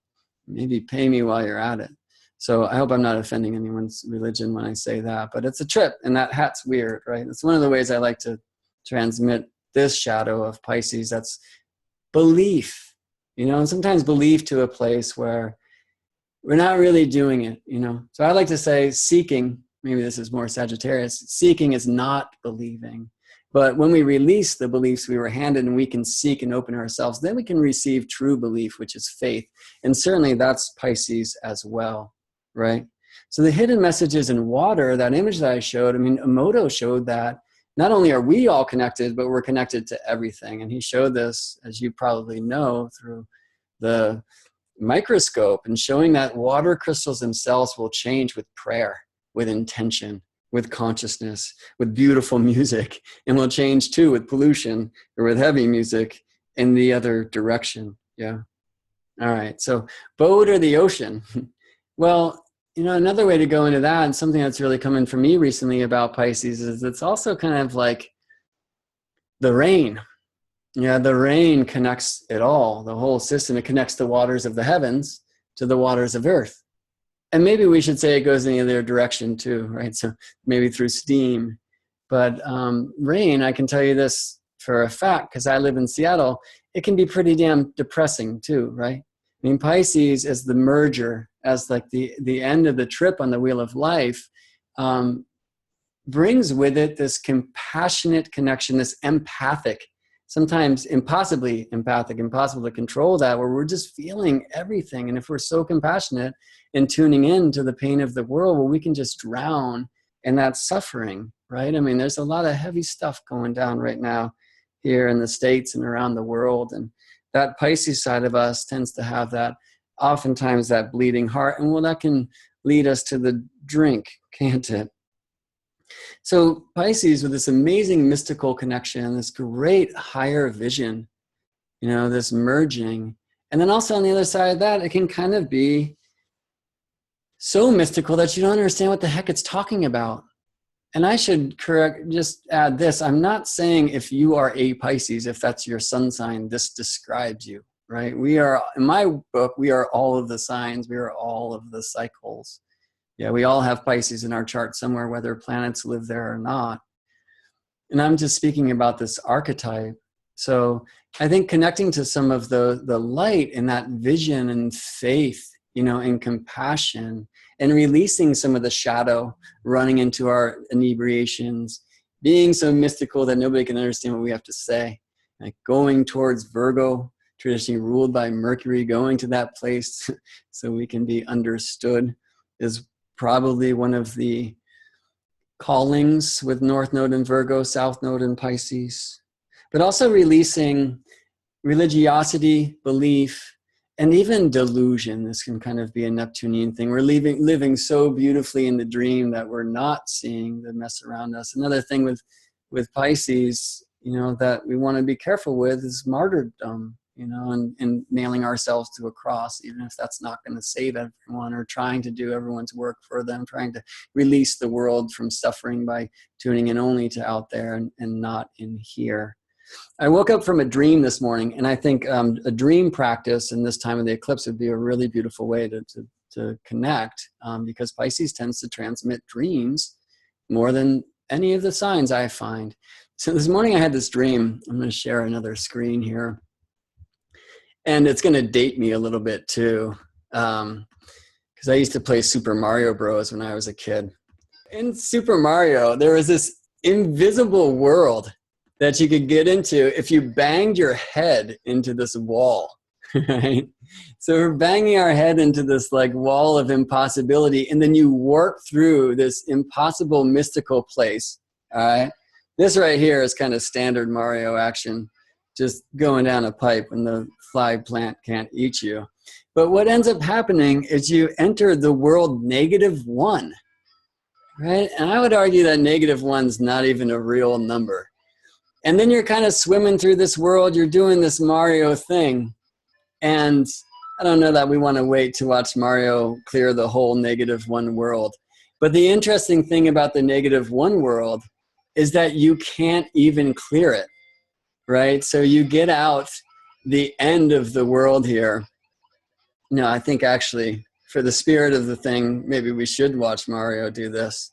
Maybe pay me while you're at it. So I hope I'm not offending anyone's religion when I say that, but it's a trip, and that hat's weird, right? It's one of the ways I like to transmit this shadow of Pisces. That's belief, you know, and sometimes belief to a place where we're not really doing it, you know? So I like to say seeking, maybe this is more Sagittarius, seeking is not believing. But when we release the beliefs we were handed and we can seek and open ourselves, then we can receive true belief, which is faith. And certainly that's Pisces as well, right? So the hidden messages in water, that image that I showed, I mean, Emoto showed that not only are we all connected, but we're connected to everything. And he showed this, as you probably know, through the microscope, and showing that water crystals themselves will change with prayer, with intention, with consciousness, with beautiful music, and will change too with pollution or with heavy music in the other direction. Yeah. All right. So boat or the ocean? Well, you know, another way to go into that, and something that's really coming from me recently about Pisces, is it's also kind of like the rain. Yeah, the rain connects it all, the whole system. It connects the waters of the heavens to the waters of earth. And maybe we should say it goes in the other direction too, right? So maybe through steam. But rain, I can tell you this for a fact, because I live in Seattle, it can be pretty damn depressing too, right? I mean, Pisces as the merger, as like the end of the trip on the wheel of life, brings with it this compassionate connection, this empathic, sometimes impossibly empathic, impossible to control that, where we're just feeling everything. And if we're so compassionate and tuning in to the pain of the world, well, we can just drown in that suffering, right? I mean, there's a lot of heavy stuff going down right now here in the States and around the world. And that Pisces side of us tends to have that, oftentimes that bleeding heart. And well, that can lead us to the drink, can't it? So Pisces, with this amazing mystical connection, this great higher vision, you know, this merging. And then also on the other side of that, it can kind of be so mystical that you don't understand what the heck it's talking about. And I should just add this. I'm not saying if you are a Pisces, if that's your sun sign, this describes you, right? We are, in my book, we are all of the signs. We are all of the cycles. Yeah, we all have Pisces in our chart somewhere, whether planets live there or not. And I'm just speaking about this archetype. So I think connecting to some of the light in that vision and faith, you know, and compassion, and releasing some of the shadow running into our inebriations, being so mystical that nobody can understand what we have to say, like going towards Virgo, traditionally ruled by Mercury, going to that place so we can be understood, is probably one of the callings with North Node in Virgo, South Node in Pisces. But also releasing religiosity, belief, and even delusion. This can kind of be a Neptunian thing. We're living so beautifully in the dream that we're not seeing the mess around us. Another thing with Pisces, you know, that we want to be careful with is martyrdom, you know, and nailing ourselves to a cross, even if that's not going to save everyone, or trying to do everyone's work for them, trying to release the world from suffering by tuning in only to out there and not in here. I woke up from a dream this morning, and I think a dream practice in this time of the eclipse would be a really beautiful way to connect, because Pisces tends to transmit dreams more than any of the signs I find. So this morning I had this dream. I'm going to share another screen here. And it's going to date me a little bit too, because I used to play Super Mario Bros. When I was a kid. In Super Mario, there was this invisible world that you could get into if you banged your head into this wall, right? So we're banging our head into this like wall of impossibility, and then you warp through this impossible mystical place, all right? This right here is kind of standard Mario action, just going down a pipe when the fly plant can't eat you. But what ends up happening is you enter the world -1, right? And I would argue that -1's not even a real number. And then you're kind of swimming through this world, you're doing this Mario thing. And I don't know that we want to wait to watch Mario clear the whole -1 world. But the interesting thing about the -1 world is that you can't even clear it, right? So you get out the end of the world here. No, I think actually for the spirit of the thing, maybe we should watch Mario do this.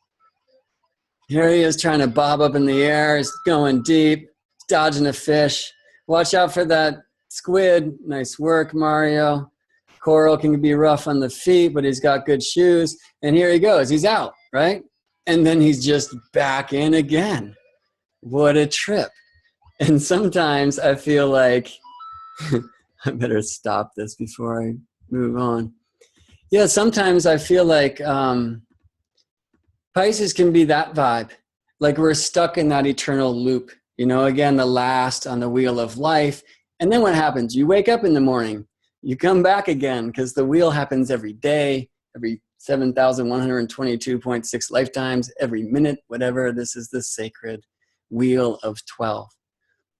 Here he is trying to bob up in the air. He's going deep, dodging a fish. Watch out for that squid. Nice work, Mario. Coral can be rough on the feet, but he's got good shoes. And here he goes. He's out, right? And then he's just back in again. What a trip. And sometimes I feel like, I better stop this before I move on. Yeah, sometimes I feel like Pisces can be that vibe. Like we're stuck in that eternal loop. You know, again, the last on the wheel of life. And then what happens? You wake up in the morning. You come back again, because the wheel happens every day, every 7,122.6 lifetimes, every minute, whatever. This is the sacred wheel of 12.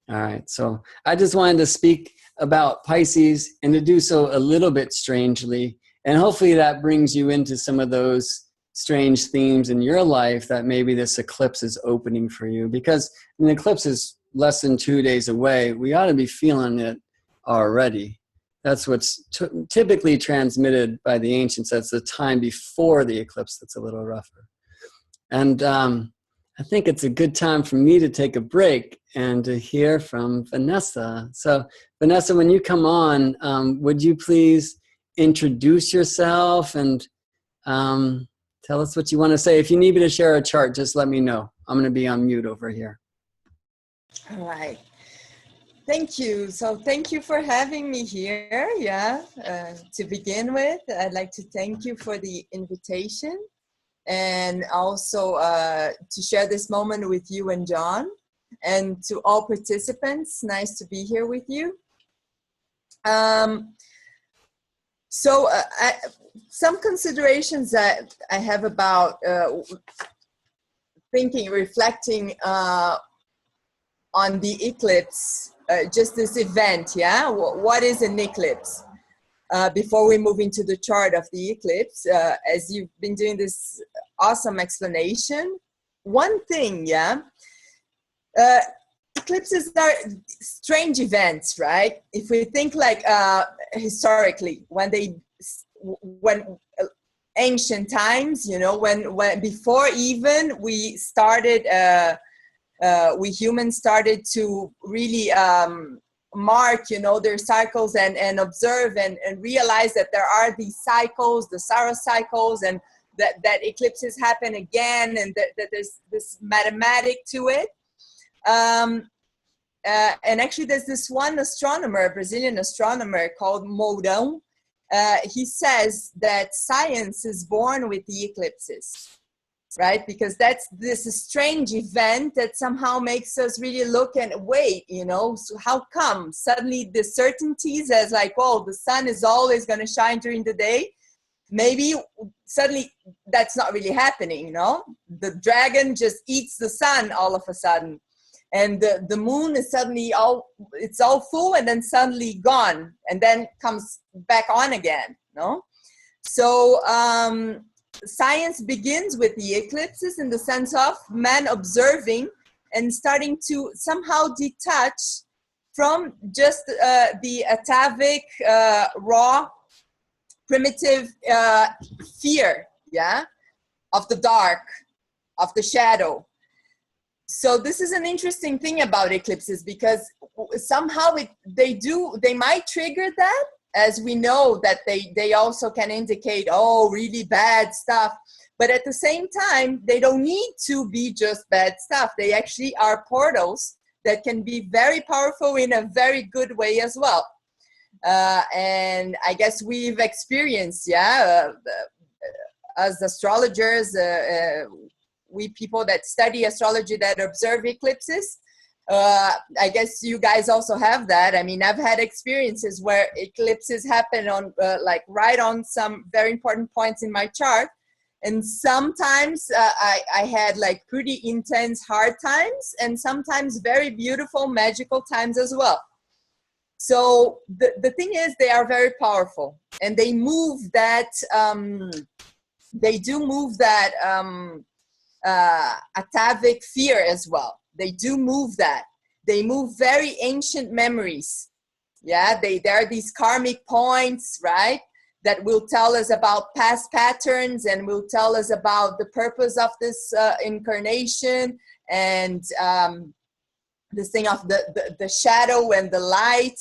All right, so I just wanted to speak about Pisces and to do so a little bit strangely. And hopefully that brings you into some of those strange themes in your life that maybe this eclipse is opening for you. Because an eclipse is less than 2 days away. We ought to be feeling it already. That's what's typically transmitted by the ancients. That's the time before the eclipse that's a little rougher. And I think it's a good time for me to take a break and to hear from Vanessa. So Vanessa, when you come on, would you please introduce yourself and tell us what you want to say. If you need me to share a chart, just let me know. I'm going to be on mute over here. All right. Thank you. So thank you for having me here. Yeah. To begin with, I'd like to thank you for the invitation and also to share this moment with you and John, and to all participants. Nice to be here with you. Some considerations that I have about reflecting on the eclipse, just this event, yeah? What is an eclipse? Before we move into the chart of the eclipse, as you've been doing this awesome explanation, one thing, yeah? Eclipses are strange events, right? If we think like historically, when ancient times, you know, when before even we started, we humans started to really mark, you know, their cycles and observe and realize that there are these cycles, the Saros cycles, and that eclipses happen again, and that there's this mathematic to it. And actually there's this one astronomer, a Brazilian astronomer called Mourão. He says that science is born with the eclipses, right? Because that's this strange event that somehow makes us really look and wait, you know, so how come suddenly the certainties as like, oh, the sun is always going to shine during the day. Maybe suddenly that's not really happening, you know? The dragon just eats the sun all of a sudden. And the moon is suddenly it's all full and then suddenly gone and then comes back on again, no? So science begins with the eclipses in the sense of man observing and starting to somehow detach from just the atavic, raw, primitive fear, yeah, of the dark, of the shadow. So this is an interesting thing about eclipses, because somehow they might trigger that, as we know that they also can indicate, oh, really bad stuff. But at the same time, they don't need to be just bad stuff. They actually are portals that can be very powerful in a very good way as well. And I guess we've experienced, yeah, as astrologers, we people that study astrology, that observe eclipses, I guess you guys also have that. I mean, I've had experiences where eclipses happen on like right on some very important points in my chart. And sometimes I had like pretty intense hard times, and sometimes very beautiful magical times as well. So the thing is, they are very powerful, and they move that, they do move that atavic fear as well. They do move that. They move very ancient memories. Yeah, there are these karmic points, right, that will tell us about past patterns and will tell us about the purpose of this incarnation, and this thing of the shadow and the light.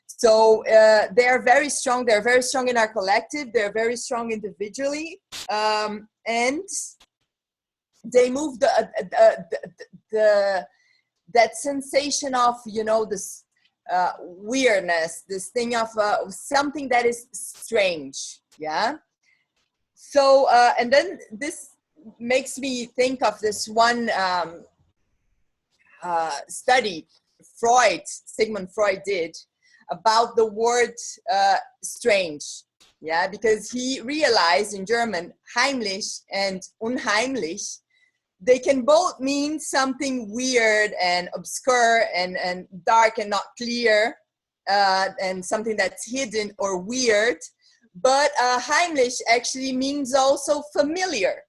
So they are very strong. They're very strong in our collective. They're very strong individually, and they move that sensation of, you know, this weirdness, this thing of something that is strange, yeah. So and then this makes me think of this one study Sigmund Freud did about the word strange, Yeah, because he realized in German, heimlich and unheimlich, they can both mean something weird and obscure and dark and not clear, and something that's hidden or weird. But heimlich actually means also familiar.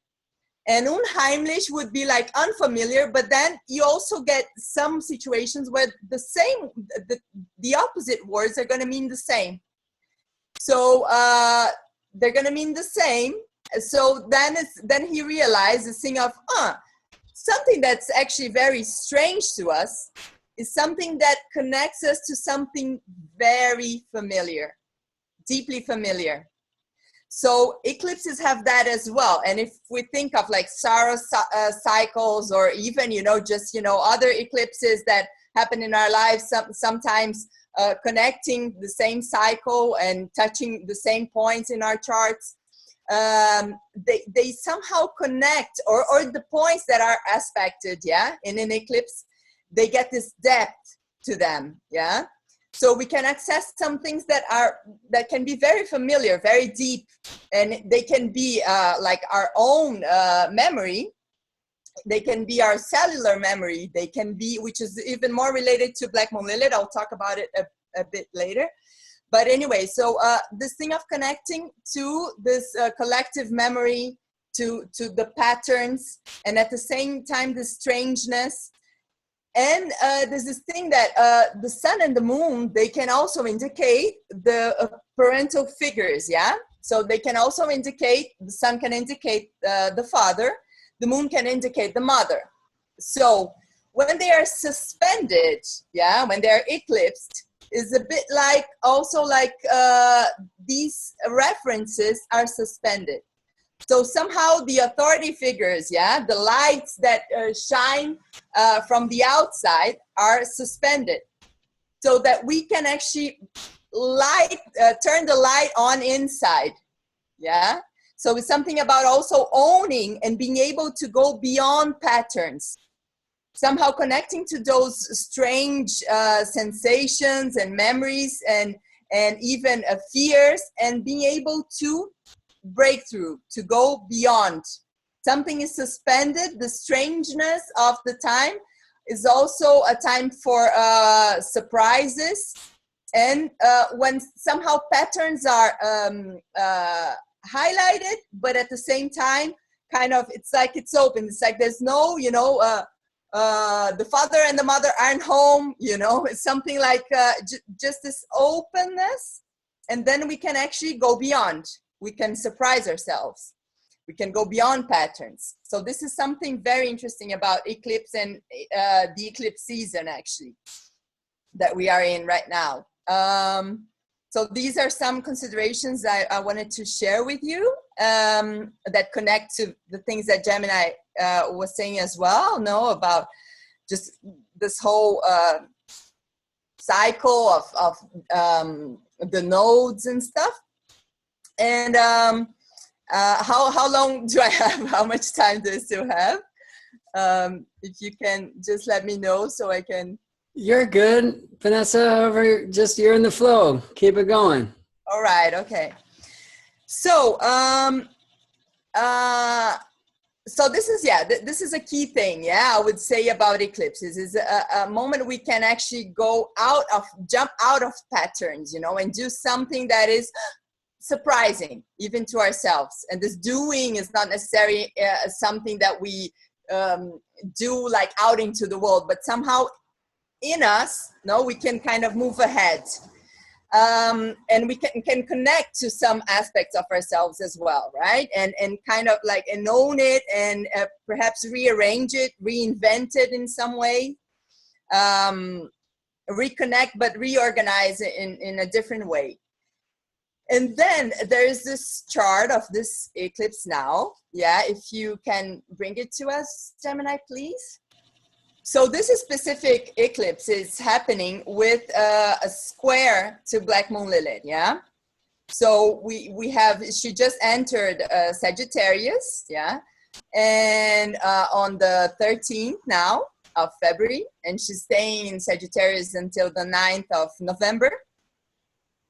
And unheimlich would be like unfamiliar, but then you also get some situations where the opposite words are going to mean the same. So they're going to mean the same. So then he realized this thing of, something that's actually very strange to us is something that connects us to something very familiar, deeply familiar. So eclipses have that as well. And if we think of like Saros cycles, or even, just, other eclipses that happen in our lives, sometimes connecting the same cycle and touching the same points in our charts, they somehow connect, or the points that are aspected, in an eclipse, they get this depth to them, So we can access some things that can be very familiar, very deep, and they can be like our own memory. They can be our cellular memory. They can be, which is even more related to Black Moon Lilith. I'll talk about it a bit later. But anyway, so this thing of connecting to this collective memory, to the patterns, and at the same time, the strangeness. And there's this thing that the sun and the moon, they can also indicate the parental figures, So they can also indicate, the sun can indicate the father, the moon can indicate the mother. So when they are suspended, when they're eclipsed, is a bit like, also like these references are suspended. So somehow the authority figures, the lights that shine from the outside are suspended, so that we can actually turn the light on inside, So it's something about also owning and being able to go beyond patterns, somehow connecting to those strange sensations and memories and even fears, and being able to breakthrough, to go beyond. Something is suspended. The strangeness of the time is also a time for surprises, and when somehow patterns are highlighted, but at the same time, kind of, it's like it's open. It's like there's no, the father and the mother aren't home, It's something like just this openness, and then we can actually go beyond. We can surprise ourselves. We can go beyond patterns. So this is something very interesting about eclipse and the eclipse season, actually, that we are in right now. So these are some considerations I wanted to share with you that connect to the things that Gemini was saying as well, about just this whole cycle of the nodes and stuff. And how long do I have? How much time do I still have? If you can just let me know so I can. You're good, Vanessa. You're in the flow. Keep it going. All right. Okay. So, so this is a key thing. I would say about eclipses is a moment we can actually jump out of patterns, and do something that is surprising even to ourselves. And this doing is not necessarily something that we do like out into the world, but somehow in us, we can kind of move ahead, and we can connect to some aspects of ourselves as well, right? And kind of like and own it, and perhaps rearrange it, reinvent it in some way, reconnect, but reorganize it in a different way. And then there's this chart of this eclipse now. If you can bring it to us, Gemini, please. So this is specific eclipse is happening with a square to Black Moon Lilith, So we have, she just entered Sagittarius, and on the 13th now of February, and she's staying in Sagittarius until the 9th of November.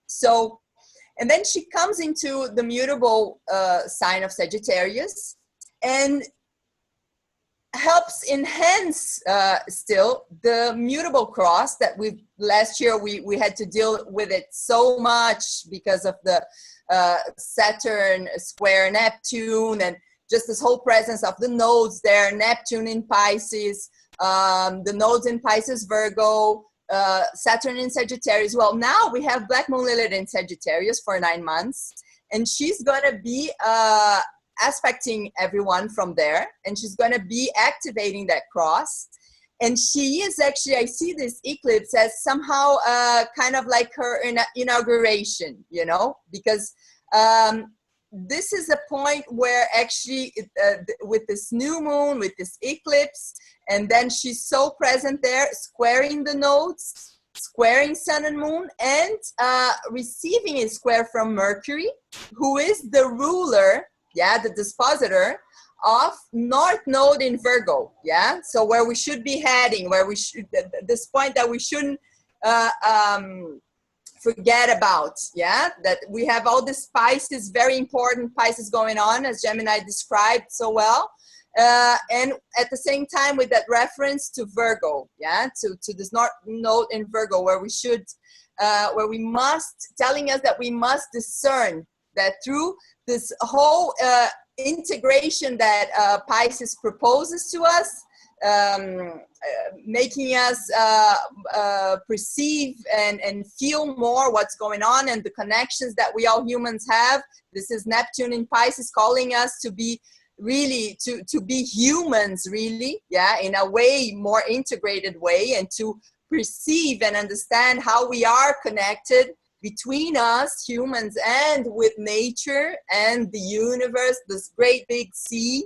So And then she comes into the mutable sign of Sagittarius and helps enhance still the mutable cross that last year we had to deal with it so much because of the Saturn square Neptune, and just this whole presence of the nodes there, Neptune in Pisces, the nodes in Pisces, Virgo, Saturn in Sagittarius. Well, now we have Black Moon Lilith in Sagittarius for 9 months, and she's gonna be aspecting everyone from there, and she's going to be activating that cross. And she is actually, I see this eclipse as somehow kind of like her inauguration, you know, because this is a point where actually with this new moon, with this eclipse, and then she's so present there, squaring the nodes, squaring sun and moon, and receiving a square from Mercury, who is the ruler, the dispositor of North Node in Virgo, so where we should be heading, where we should, this point that we shouldn't forget about, that we have all this Pisces, very important Pisces going on, as Gemini described so well, and at the same time with that reference to Virgo, to this North Node in Virgo, where we should, where we must, telling us that we must discern that through this whole integration that Pisces proposes to us, making us perceive and feel more what's going on and the connections that we all humans have. This is Neptune in Pisces calling us to be really, to be humans really, in a way, more integrated way, and to perceive and understand how we are connected between us humans and with nature and the universe, this great big sea,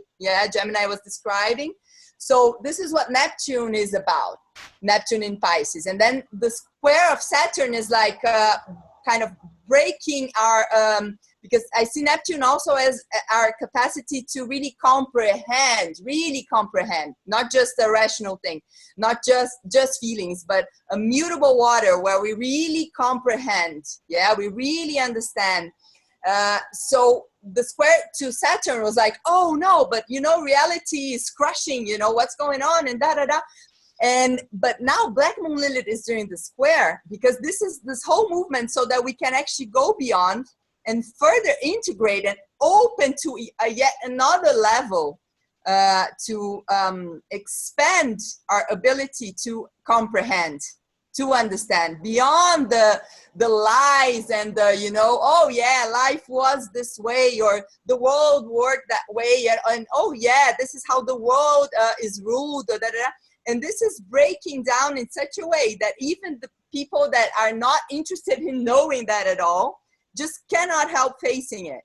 Gemini was describing. So this is what Neptune is about, Neptune in Pisces. And then the square of Saturn is like kind of breaking our, because I see Neptune also as our capacity to really comprehend, not just a rational thing, not just feelings, but a mutable water where we really comprehend, we really understand. So the square to Saturn was like, oh no, but you know, reality is crushing, you know, what's going on and da-da-da. But now Black Moon Lilith is doing the square, because this is this whole movement so that we can actually go beyond and further integrate and open to a yet another level to expand our ability to comprehend, to understand beyond the lies and the, you know, oh yeah, life was this way, or the world worked that way, and oh yeah, this is how the world is ruled, or da-da-da. And this is breaking down in such a way that even the people that are not interested in knowing that at all just cannot help facing it,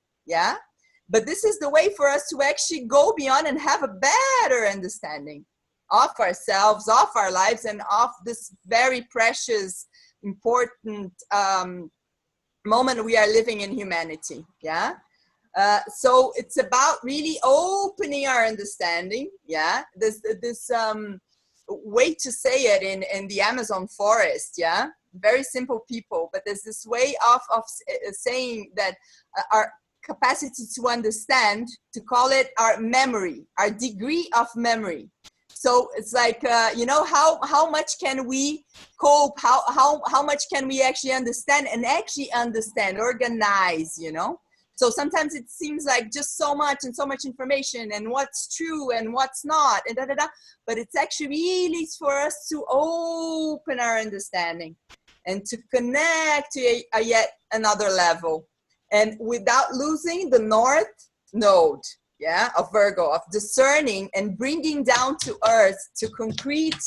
But this is the way for us to actually go beyond and have a better understanding of ourselves, of our lives, and of this very precious, important moment we are living in humanity, So it's about really opening our understanding, This way to say it in the Amazon forest, very simple people, but there's this way of saying that our capacity to understand, to call it our memory, our degree of memory. So it's like, you know, how much can we cope, how much can we actually understand and actually understand, organize, you know? So sometimes it seems like just so much and so much information and what's true and what's not, and da-da-da. But it's actually really for us to open our understanding and to connect to a yet another level. And without losing the North Node, of Virgo, of discerning and bringing down to earth, to concrete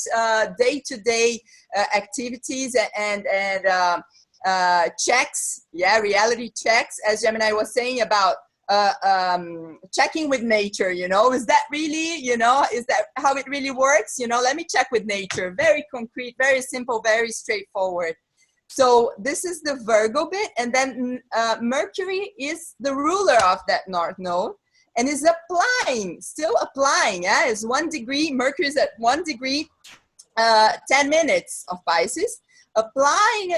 day-to-day activities and checks, reality checks, as Gemini was saying about checking with nature, you know, is that really, you know, is that how it really works? You know, let me check with nature. Very concrete, very simple, very straightforward. So this is the Virgo bit, and then Mercury is the ruler of that North Node and is applying, still applying, is 1 degree, Mercury is at 1 degree, 10 minutes of Pisces, applying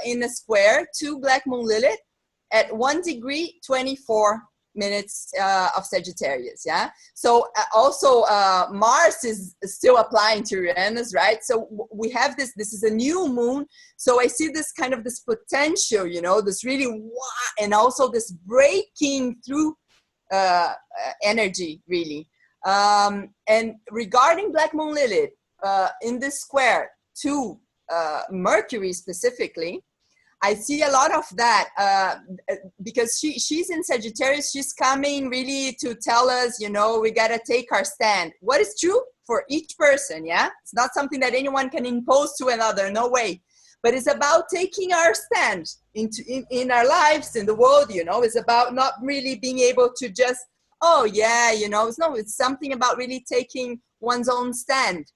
in a square to Black Moon Lilith, at 1 degree, 24 minutes of Sagittarius, yeah? So also Mars is still applying to Uranus, right? So we have this is a new moon. So I see this kind of this potential, you know, this really, and also this breaking through energy, really. And regarding Black Moon Lilith, in this square to Mercury specifically, I see a lot of that because she's in Sagittarius. She's coming really to tell us, you know, we got to take our stand. What is true for each person, yeah? It's not something that anyone can impose to another, no way. But it's about taking our stand in our lives, in the world, you know. It's about not really being able to just, oh, yeah, you know. It's something about really taking one's own stand.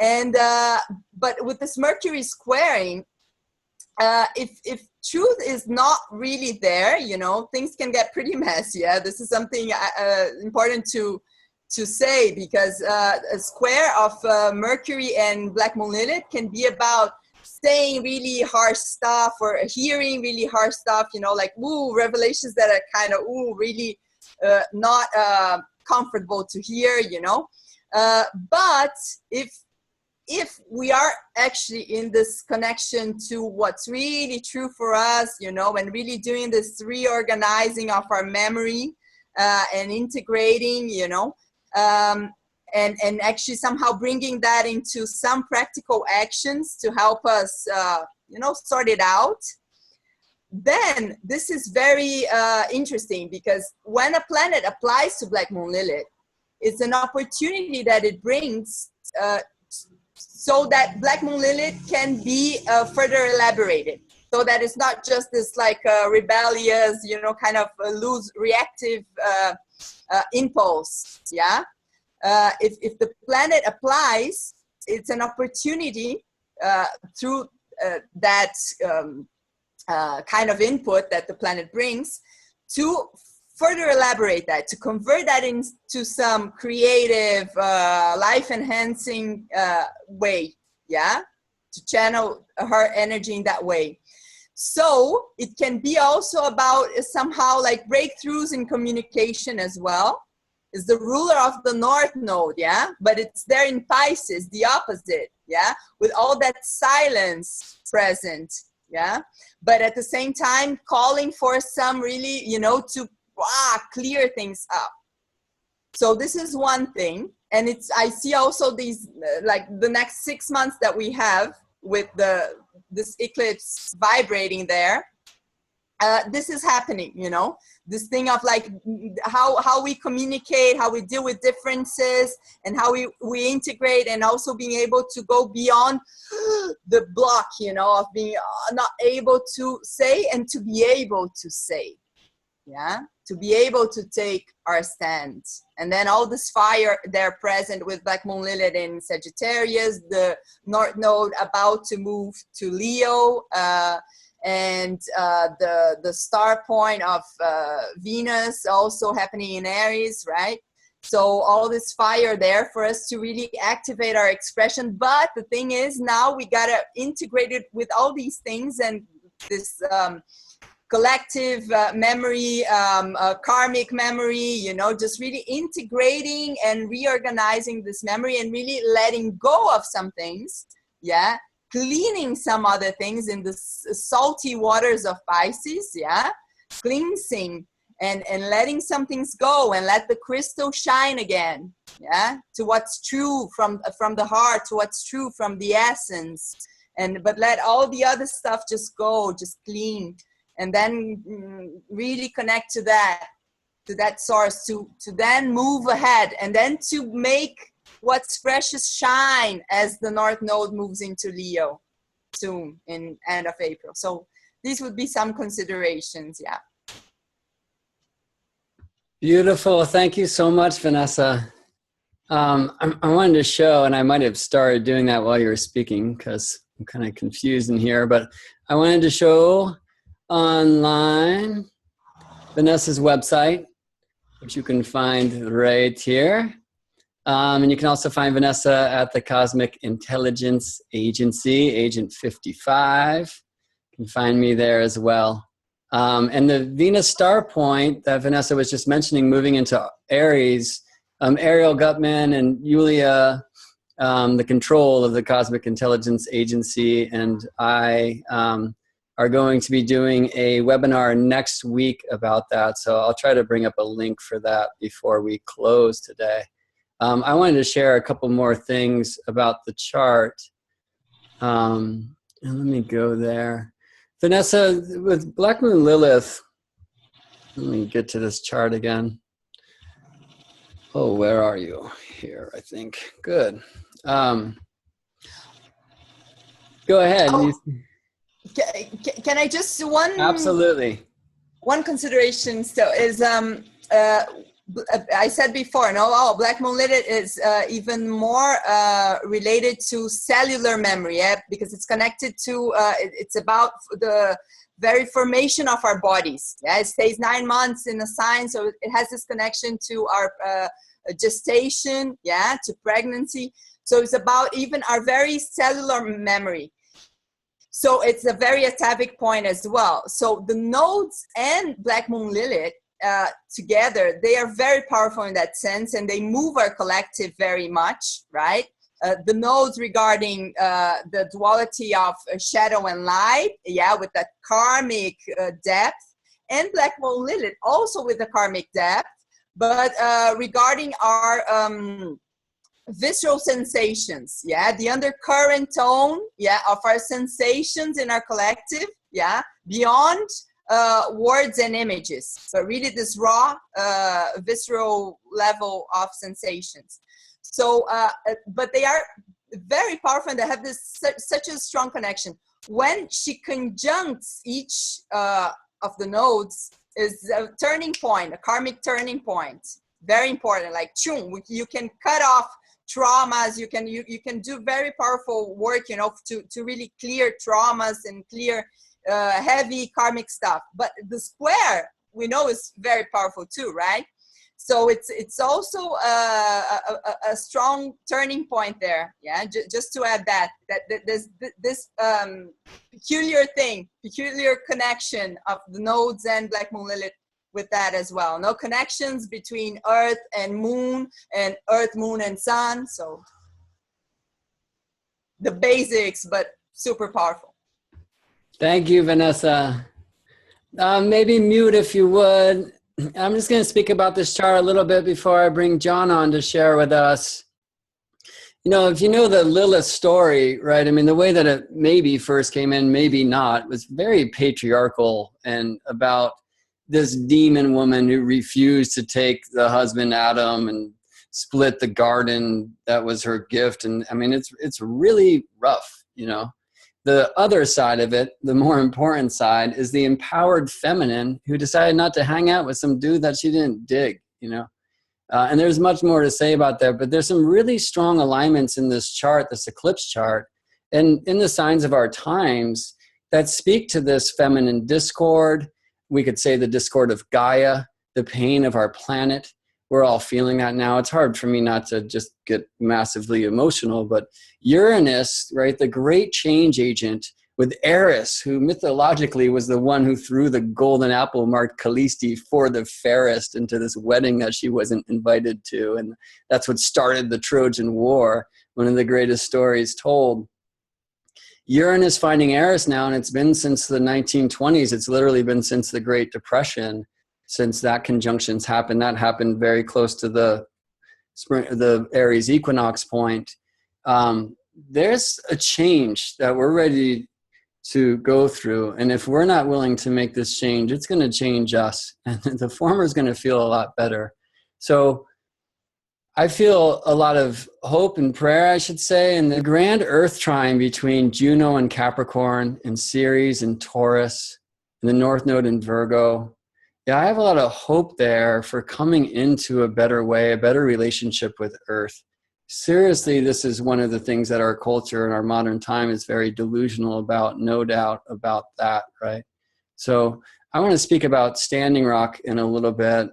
And but with this Mercury squaring, if truth is not really there, you know, things can get pretty messy. Yeah, this is something important to say, because a square of Mercury and Black Moon Lilith can be about saying really harsh stuff or hearing really harsh stuff, you know, like revelations that are kind of really not comfortable to hear, you know. But if we are actually in this connection to what's really true for us, you know, and really doing this reorganizing of our memory and integrating, you know, and actually somehow bringing that into some practical actions to help us, you know, sort it out, then this is very interesting, because when a planet applies to Black Moon Lilith, it's an opportunity that it brings so that Black Moon Lilith can be further elaborated, so that it's not just this like rebellious, you know, kind of loose reactive impulse, yeah? If the planet applies, it's an opportunity through that kind of input that the planet brings to further elaborate that, to convert that into some creative, life-enhancing way, yeah? To channel her energy in that way. So it can be also about somehow like breakthroughs in communication as well. It's the ruler of the North Node, yeah? But it's there in Pisces, the opposite, yeah? With all that silence present, yeah? But at the same time, calling for some really, you know, to clear things up. So this is one thing. And I see also these, like the next 6 months that we have with this eclipse vibrating there, this is happening, you know, this thing of like how we communicate, how we deal with differences, and how we integrate, and also being able to go beyond the block, you know, of being not able to say and to be able to say, yeah, to be able to take our stand. And then all this fire there present with Black Moon Lilith in Sagittarius, the North Node about to move to Leo, and the star point of Venus also happening in Aries, right? So all this fire there for us to really activate our expression. But the thing is, now we gotta integrate it with all these things, and this collective memory, karmic memory, you know, just really integrating and reorganizing this memory and really letting go of some things, yeah, cleaning some other things in the salty waters of Pisces, yeah, cleansing and letting some things go, and let the crystal shine again, yeah, to what's true from the heart, to what's true from the essence, but let all the other stuff just go, just clean. And then really connect to that source, to then move ahead, and then to make what's precious shine as the North Node moves into Leo soon in end of April. So these would be some considerations, yeah. Beautiful. Thank you so much, Vanessa. I wanted to show, and I might have started doing that while you were speaking because I'm kind of confused in here, but I wanted to show online Vanessa's website, which you can find right here. And you can also find Vanessa at the Cosmic Intelligence Agency, Agent 55. You can find me there as well. And the Venus star point that Vanessa was just mentioning, moving into Aries, Ariel Gutman and Yulia, the control of the Cosmic Intelligence Agency, and I are going to be doing a webinar next week about that. So I'll try to bring up a link for that before we close today. I wanted to share a couple more things about the chart. And let me go there. Vanessa, with Black Moon Lilith, let me get to this chart again. Oh, where are you? Here, I think. Good. Go ahead. Oh, can I just Absolutely. One consideration still is I said before, Black Moon Lilith is even more related to cellular memory, because it's connected to it's about the very formation of our bodies. Yeah, it stays 9 months in the sign, so it has this connection to our gestation, to pregnancy. So it's about even our very cellular memory. So it's a very atavic point as well. So the nodes and Black Moon Lilith together, they are very powerful in that sense, and they move our collective very much, right? The nodes regarding the duality of shadow and light, with that karmic depth, and Black Moon Lilith also with the karmic depth, but regarding our visceral sensations, the undercurrent tone, of our sensations in our collective, beyond words and images, but really this raw visceral level of sensations. So but they are very powerful, and they have this such a strong connection. When she conjuncts each of the nodes is a turning point, a karmic turning point, very important. Like you can cut off traumas, you can do very powerful work, to really clear traumas and clear heavy karmic stuff. But the square, we know, is very powerful too, right? So it's also a strong turning point there. Just to add that there's this peculiar connection of the nodes and Black Moon Lilith with that as well. No connections between Earth and Moon, and Earth, Moon, and Sun. So the basics, but super powerful. Thank you, Vanessa. Maybe mute if you would. I'm just going to speak about this chart a little bit before I bring John on to share with us. If you know the Lilith story, right? I mean, the way that it maybe first came in, maybe not, was very patriarchal and about this demon woman who refused to take the husband Adam and split the garden that was her gift. And I mean, it's really rough, The other side of it, the more important side, is the empowered feminine who decided not to hang out with some dude that she didn't dig, And there's much more to say about that, but there's some really strong alignments in this chart, this eclipse chart, and in the signs of our times that speak to this feminine discord. We could say the discord of Gaia, the pain of our planet. We're all feeling that now. It's hard for me not to just get massively emotional, but Uranus, right, the great change agent, with Eris, who mythologically was the one who threw the golden apple marked Callisti for the fairest into this wedding that she wasn't invited to. And that's what started the Trojan War, one of the greatest stories told. Uranus finding Eris now, and it's been since the 1920s. It's literally been since the Great Depression, since that conjunctions happened. That happened very close to the spring, the Aries equinox point. There's a change that we're ready to go through. And if we're not willing to make this change, it's going to change us. And the former is going to feel a lot better. So I feel a lot of hope and prayer, I should say, and the grand Earth trine between Juno and Capricorn and Ceres and Taurus and the North Node in Virgo. Yeah, I have a lot of hope there for coming into a better way, a better relationship with Earth. Seriously, this is one of the things that our culture in our modern time is very delusional about, no doubt about that, right? So I want to speak about Standing Rock in a little bit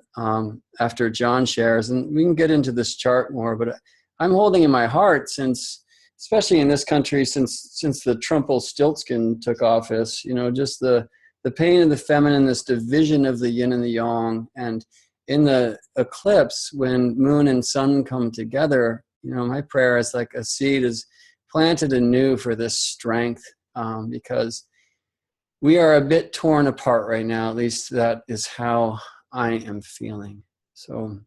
after John shares, and we can get into this chart more, but I'm holding in my heart since, especially in this country, since the Trumpel-Stiltskin took office, just the the pain of the feminine, this division of the yin and the yang. And in the eclipse, when moon and sun come together, you know, my prayer is like a seed is planted anew for this strength, because we are a bit torn apart right now. At least that is how I am feeling. So,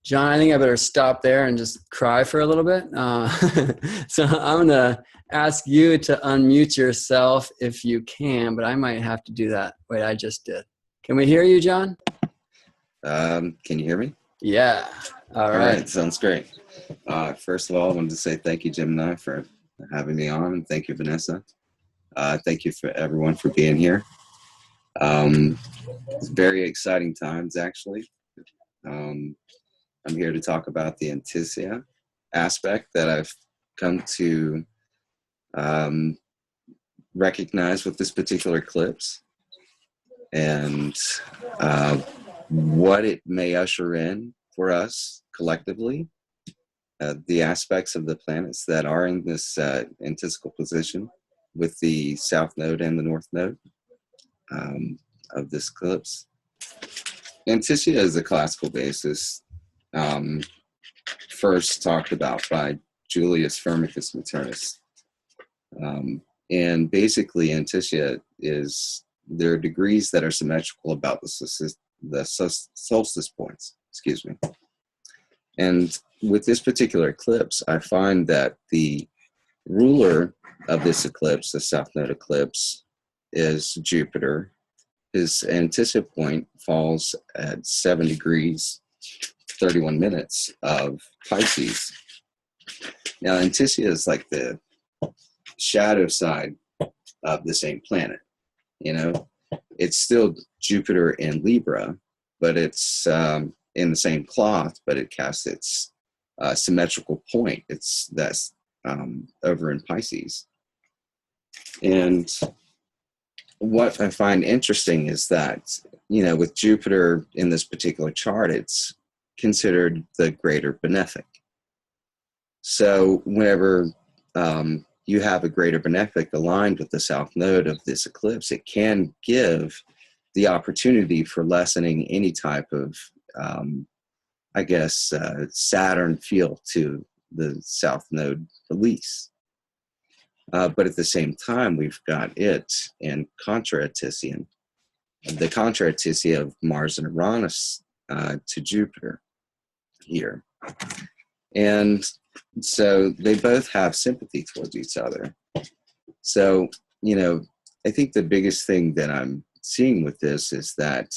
John, I think I better stop there and just cry for a little bit. So I'm going to ask you to unmute yourself if you can, but I might have to do that. Wait, I just did. Can we hear you, John? Can you hear me? Yeah. All right. Sounds great. First of all, I wanted to say thank you, Gemini, for having me on, and thank you, Vanessa. Thank you for everyone for being here. It's very exciting times, actually. I'm here to talk about the Antiscia aspect that I've come to recognize with this particular eclipse, and what it may usher in for us collectively, the aspects of the planets that are in this anticical position with the South Node and the North Node of this eclipse. Antiscia is a classical basis, first talked about by Julius Firmicus Maternus. And basically, Antiscia is, there are degrees that are symmetrical about the solstice points, excuse me. And with this particular eclipse, I find that the ruler of this eclipse, the South Node eclipse, is Jupiter. His Antiscia point falls at 7 degrees, 31 minutes of Pisces. Now, Antiscia is like the shadow side of the same planet. You know, it's still Jupiter in Libra, but it's in the same cloth, but it casts its symmetrical point. That's over in Pisces. And what I find interesting is that, you know, with Jupiter in this particular chart, it's considered the greater benefic. So whenever you have a greater benefic aligned with the South Node of this eclipse, it can give the opportunity for lessening any type of, Saturn feel to the South Node release. But at the same time, we've got it in contra-Artisian, the contra-Artisia of Mars and Uranus to Jupiter here. And so they both have sympathy towards each other. So, you know, I think the biggest thing that I'm seeing with this is that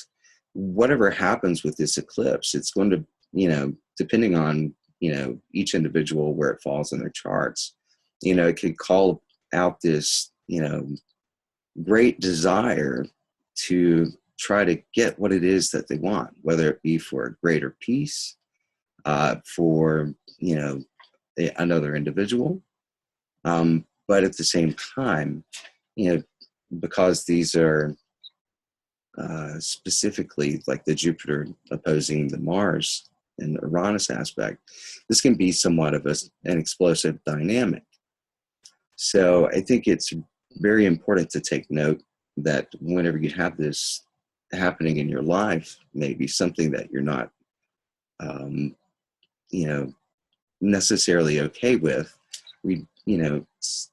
whatever happens with this eclipse, it's going to, you know, depending on, you know, each individual where it falls in their charts, you know, it could call out this, you know, great desire to try to get what it is that they want, whether it be for a greater peace, for, you know, another individual. But at the same time, you know, because these are specifically like the Jupiter opposing the Mars and Uranus aspect, this can be somewhat of an explosive dynamic. So I think it's very important to take note that whenever you have this happening in your life, maybe something that you're not, you know, necessarily okay with, you know, it's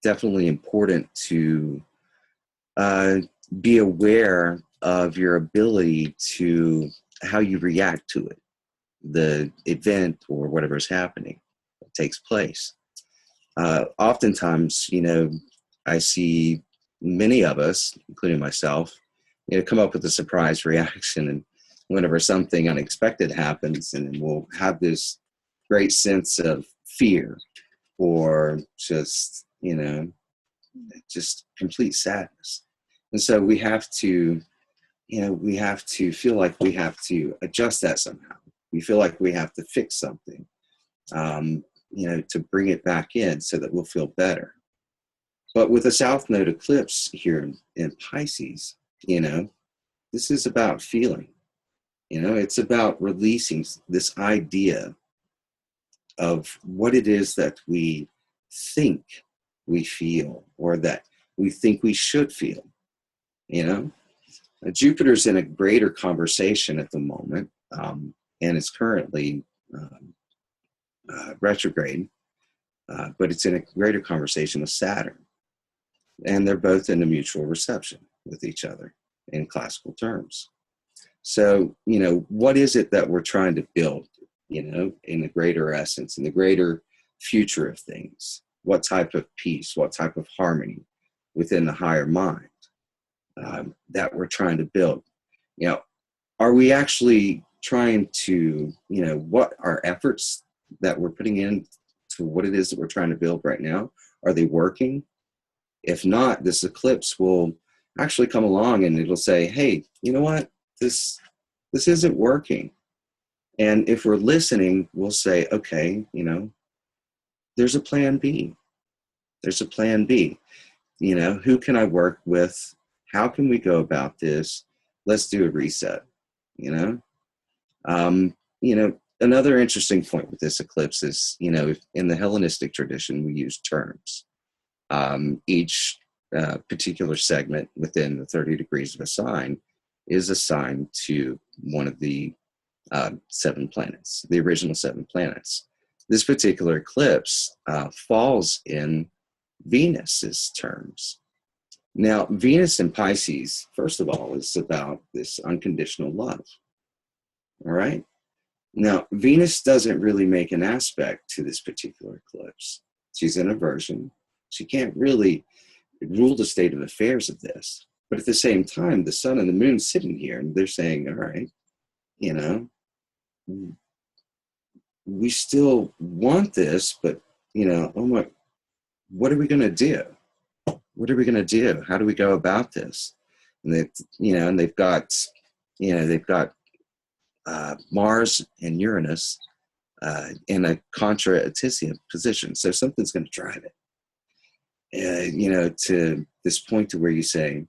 definitely important to be aware of your ability to how you react to it, the event or whatever's happening that takes place. Oftentimes, you know, I see many of us, including myself, you know, come up with a surprise reaction, and whenever something unexpected happens, and we'll have this great sense of fear or just, you know, just complete sadness. And so we have to, you know, we have to feel like we have to adjust that somehow. We feel like we have to fix something, you know, to bring it back in so that we'll feel better. But with the South Node eclipse here in Pisces, you know, this is about feeling. You know, it's about releasing this idea of what it is that we think we feel or that we think we should feel. You know, Jupiter's in a greater conversation at the moment, and it's currently retrograde, but it's in a greater conversation with Saturn. And they're both in a mutual reception with each other in classical terms. So, you know, what is it that we're trying to build, you know, in the greater essence, in the greater future of things? What type of peace, what type of harmony within the higher mind that we're trying to build? You know, are we actually trying to, you know, what our efforts that we're putting in to what it is that we're trying to build right now, are they working? If not, this eclipse will actually come along and it'll say, hey, you know what? This isn't working. And if we're listening, we'll say, okay, you know, there's a plan B. There's a plan B. You know, who can I work with? How can we go about this? Let's do a reset, you know? You know, another interesting point with this eclipse is, you know, in the Hellenistic tradition, we use terms. Each particular segment within the 30 degrees of a sign is assigned to one of the 7 planets, the original 7 planets. This particular eclipse falls in Venus's terms. Now, Venus in Pisces, first of all, is about this unconditional love. All right? Now, Venus doesn't really make an aspect to this particular eclipse. She's in aversion. She can't really rule the state of affairs of this. But at the same time, the sun and the moon sitting here, and they're saying, all right, you know, we still want this, but, you know, oh my, what are we going to do? What are we going to do? How do we go about this? And they, you know, and they've got, you know, they've got Mars and Uranus in a contra Antiscia position. So something's going to drive it. You know, to this point to where you say,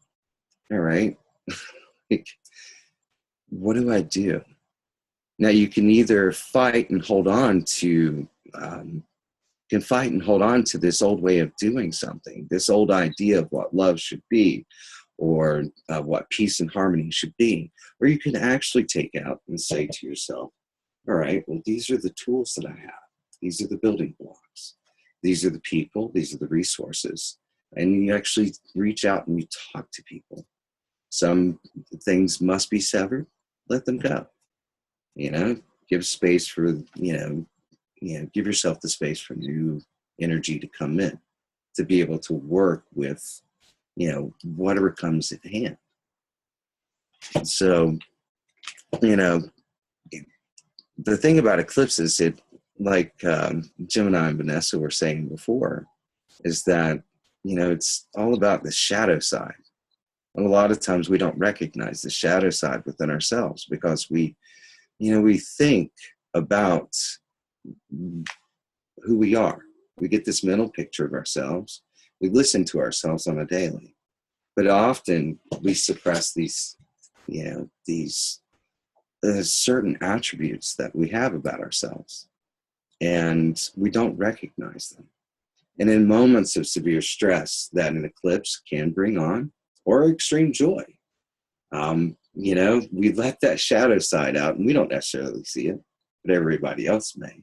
all right, what do I do? Now you can either fight and hold on to, this old way of doing something, this old idea of what love should be, or what peace and harmony should be, or you can actually take out and say to yourself, all right, well, these are the tools that I have. These are the building blocks. These are the people. These are the resources. And you actually reach out and you talk to people. Some things must be severed. Let them go. You know, give space for, give yourself the space for new energy to come in, to be able to work with, you know, whatever comes at hand. So, you know, the thing about eclipses, it, like Gemini and Vanessa were saying before, is that, you know, it's all about the shadow side. And a lot of times we don't recognize the shadow side within ourselves because we, you know, we think about who we are. We get this mental picture of ourselves. We listen to ourselves on a daily. But often we suppress these, you know, these certain attributes that we have about ourselves. And we don't recognize them. And in moments of severe stress that an eclipse can bring on, or extreme joy, you know, we let that shadow side out and we don't necessarily see it, but everybody else may.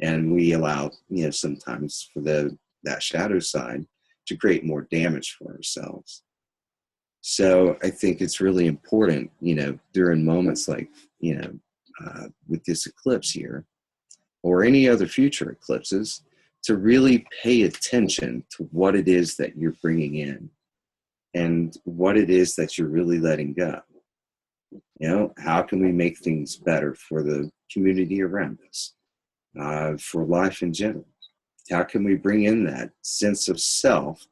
And we allow, you know, sometimes for that shadow side to create more damage for ourselves. So I think it's really important, you know, during moments like, you know, with this eclipse here, or any other future eclipses, to really pay attention to what it is that you're bringing in and what it is that you're really letting go. You know, how can we make things better for the community around us, for life in general? How can we bring in that sense of self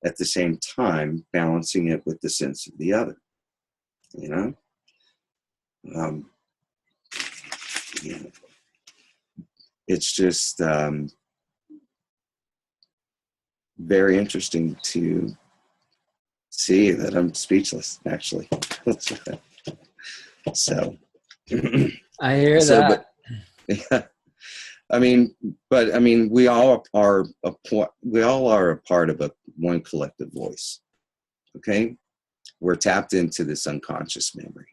at the same time balancing it with the sense of the other? You know? You know, it's just very interesting to see that I'm speechless, actually. So I hear that. But, yeah, I mean, we all are a part of one collective voice. Okay, we're tapped into this unconscious memory.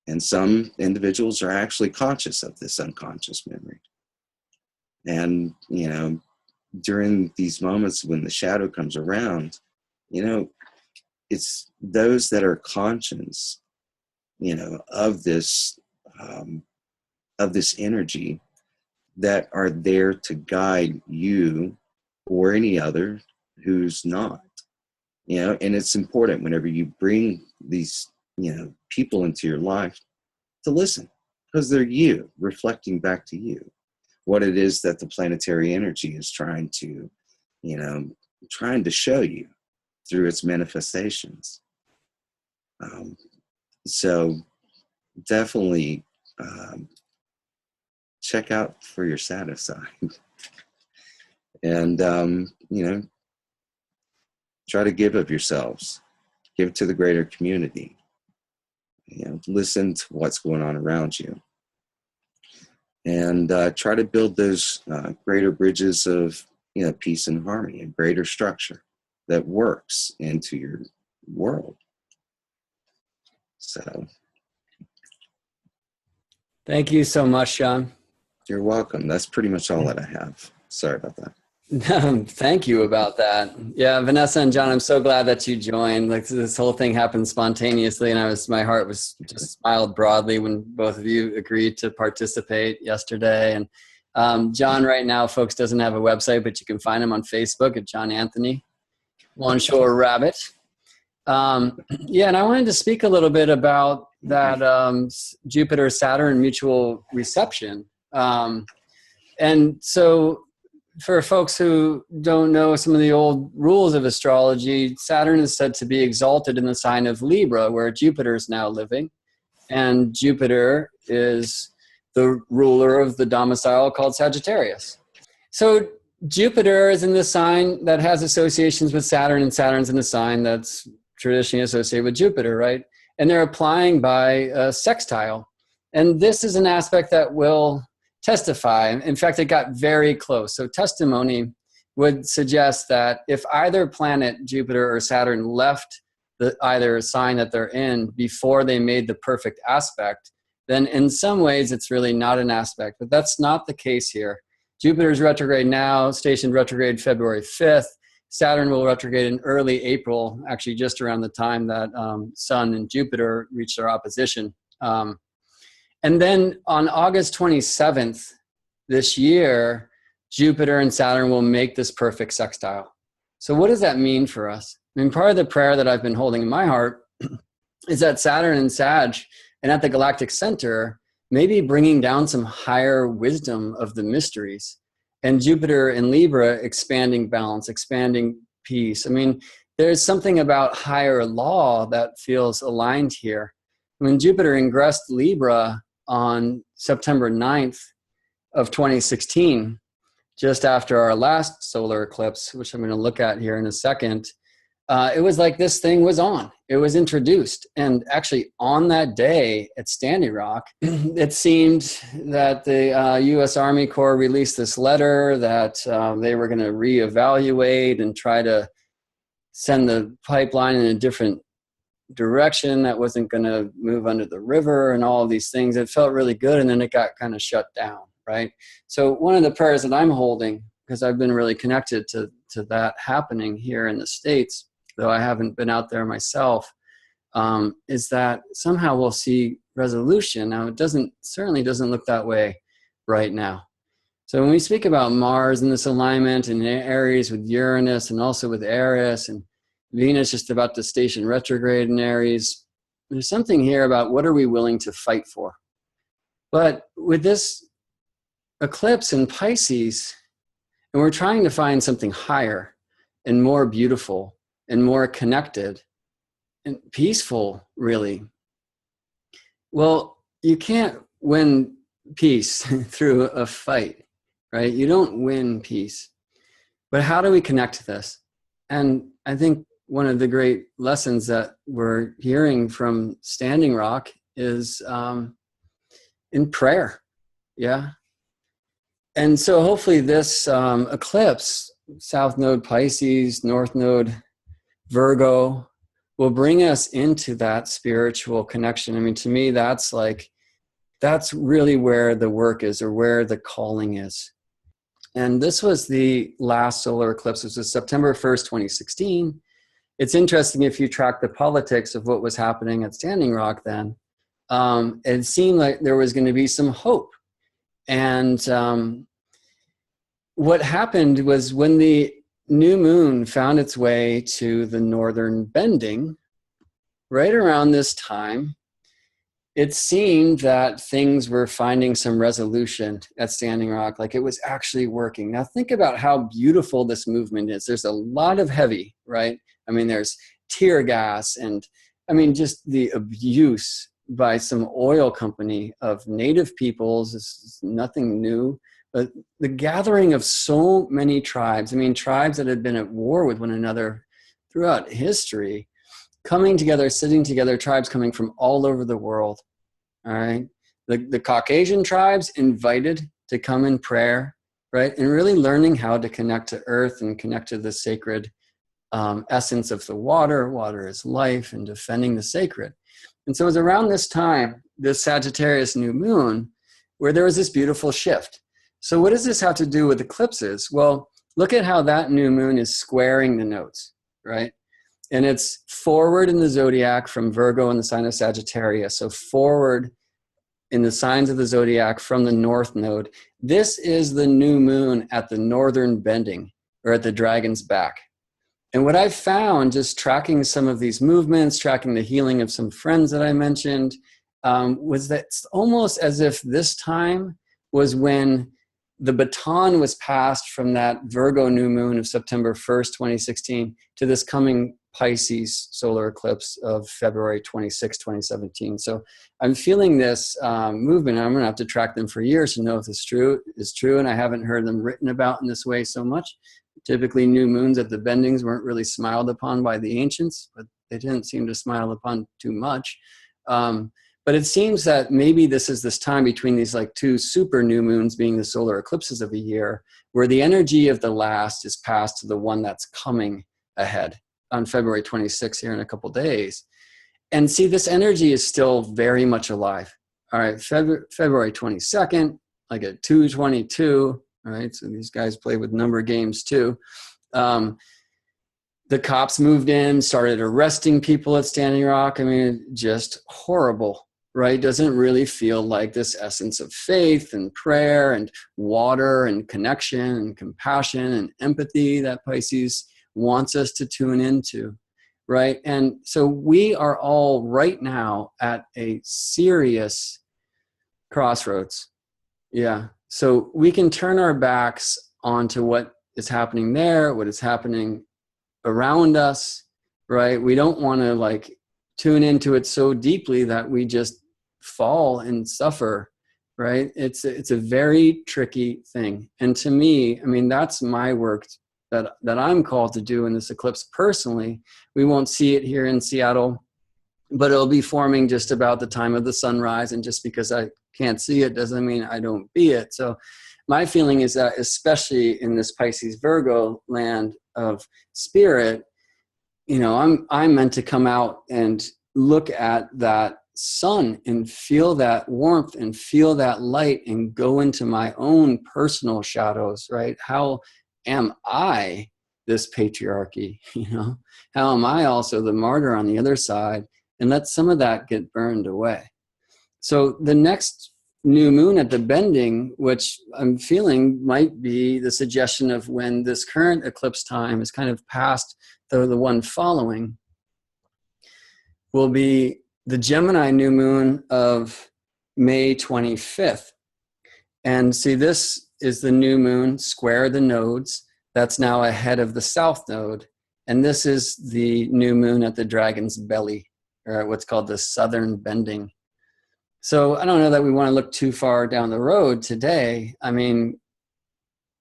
And some individuals are actually conscious of this unconscious memory. And, you know, during these moments when the shadow comes around, you know, it's those that are conscious, you know, of this energy that are there to guide you or any other who's not. You know, and it's important whenever you bring these, you know, people into your life to listen, because they're you reflecting back to you what it is that the planetary energy is trying to, you know, trying to show you through its manifestations. So definitely check out for your shadow sign and, you know, try to give of yourselves, give to the greater community, you know, listen to what's going on around you, and try to build those greater bridges of, you know, peace and harmony, and greater structure that works into your world. So Thank you so much, Sean. you're welcome. That's pretty much all that I have. Sorry about that. Thank you about that. Yeah, Vanessa and John, I'm so glad that you joined. Like, this whole thing happened spontaneously, and my heart was just smiled broadly when both of you agreed to participate yesterday. And John, right now, folks, doesn't have a website, but you can find him on Facebook at John Anthony Longshore Rabbit. Yeah, and I wanted to speak a little bit about that Jupiter-Saturn mutual reception. And so, for folks who don't know some of the old rules of astrology, Saturn is said to be exalted in the sign of Libra, where Jupiter is now living. And Jupiter is the ruler of the domicile called Sagittarius. So Jupiter is in the sign that has associations with Saturn, and Saturn's in the sign that's traditionally associated with Jupiter, right? And they're applying by a sextile. And this is an aspect that will testify. In fact, it got very close. So testimony would suggest that if either planet, Jupiter or Saturn, left either sign that they're in before they made the perfect aspect, then in some ways it's really not an aspect. But that's not the case here. Jupiter's retrograde now, stationed retrograde February 5th. Saturn will retrograde in early April, actually just around the time that Sun and Jupiter reach their opposition. And then on August 27th this year, Jupiter and Saturn will make this perfect sextile. So what does that mean for us? I mean, part of the prayer that I've been holding in my heart is that Saturn and Sag, and at the galactic center, maybe bringing down some higher wisdom of the mysteries. And Jupiter in Libra expanding balance, expanding peace. I mean, there's something about higher law that feels aligned here. When Jupiter ingressed Libra on September 9th of 2016, just after our last solar eclipse, which I'm going to look at here in a second, it was like this thing was on. It was introduced. And actually on that day at Standing Rock, it seemed that the U.S. Army Corps released this letter that they were going to reevaluate and try to send the pipeline in a different direction that wasn't going to move under the river and all of these things. It felt really good, and then it got kind of shut down, right? So one of the prayers that I'm holding, because I've been really connected to that happening here in the States, though I haven't been out there myself, is that somehow we'll see resolution. Now, it certainly doesn't look that way right now. So when we speak about Mars and this alignment in Aries with Uranus and also with Eris, and Venus just about to station retrograde in Aries, there's something here about what are we willing to fight for. But with this eclipse in Pisces, and we're trying to find something higher and more beautiful and more connected and peaceful, really. Well, you can't win peace through a fight, right? You don't win peace. But how do we connect to this? And I think one of the great lessons that we're hearing from Standing Rock is in prayer, yeah? And so hopefully this eclipse, South Node Pisces, North Node Virgo, will bring us into that spiritual connection. I mean, to me, that's really where the work is, or where the calling is. And this was the last solar eclipse. This was September 1st, 2016. It's interesting, if you track the politics of what was happening at Standing Rock then, it seemed like there was going to be some hope. And what happened was, when the new moon found its way to the northern bending, right around this time, it seemed that things were finding some resolution at Standing Rock, like it was actually working. Now think about how beautiful this movement is. There's a lot of heavy, right? I mean, there's tear gas, and I mean, just the abuse by some oil company of native peoples is nothing new. But the gathering of so many tribes, I mean, tribes that had been at war with one another throughout history, coming together, sitting together, tribes coming from all over the world. All right. The Caucasian tribes invited to come in prayer, right? And really learning how to connect to earth and connect to the sacred essence of the water. Water is life, and defending the sacred. And so it was around this time, this Sagittarius new moon, where there was this beautiful shift. So what does this have to do with eclipses? Well, look at how that new moon is squaring the nodes, right? And it's forward in the zodiac from Virgo in the sign of Sagittarius. So forward in the signs of the zodiac from the north node. This is the new moon at the northern bending, or at the dragon's back. And what I've found, just tracking some of these movements, tracking the healing of some friends that I mentioned, was that it's almost as if this time was when the baton was passed from that Virgo new moon of September 1st, 2016, to this coming Pisces solar eclipse of February 26, 2017. So I'm feeling this movement. I'm going to have to track them for years to know if it's true. And I haven't heard them written about in this way so much. Typically, new moons at the bendings weren't really smiled upon by the ancients, but they didn't seem to smile upon too much. But it seems that maybe this is this time between these like two super new moons being the solar eclipses of a year, where the energy of the last is passed to the one that's coming ahead on February 26th here in a couple days. And see, this energy is still very much alive. All right, February 22nd, like at 2:22. All right, so these guys play with number games too. The cops moved in, started arresting people at Standing Rock. I mean, just horrible, right? Doesn't really feel like this essence of faith and prayer and water and connection and compassion and empathy that Pisces wants us to tune into, right? And so we are all right now at a serious crossroads. Yeah. So we can turn our backs onto what is happening there, what is happening around us, right? We don't want to like tune into it so deeply that we just fall and suffer, right? It's a very tricky thing. And to me, I mean, that's my work that I'm called to do in this eclipse personally. We won't see it here in Seattle, but it'll be forming just about the time of the sunrise. And just because I can't see it doesn't mean I don't be it. So my feeling is that, especially in this Pisces Virgo land of spirit, you know, I'm meant to come out and look at that sun and feel that warmth and feel that light and go into my own personal shadows, right? How am I this patriarchy? You know, how am I also the martyr on the other side? And let some of that get burned away. So the next new moon at the bending, which I'm feeling might be the suggestion of when this current eclipse time is kind of past the one following, will be the Gemini new moon of May 25th. And see, this is the new moon square the nodes. That's now ahead of the south node. And this is the new moon at the dragon's belly, or what's called the southern bending. So I don't know that we want to look too far down the road today. I mean,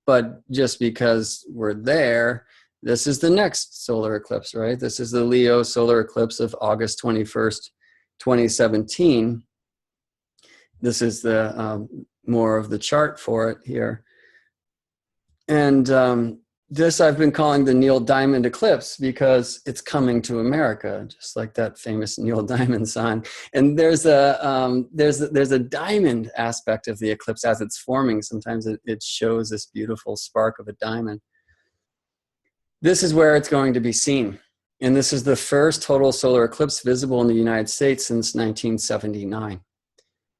but just because we're there, this is the next solar eclipse, right? This is the Leo solar eclipse of August 21st, 2017. This is the more of the chart for it here. And this I've been calling the Neil Diamond eclipse because it's coming to America, just like that famous Neil Diamond sign. And there's a diamond aspect of the eclipse as it's forming. Sometimes it shows this beautiful spark of a diamond. This is where it's going to be seen. And this is the first total solar eclipse visible in the United States since 1979.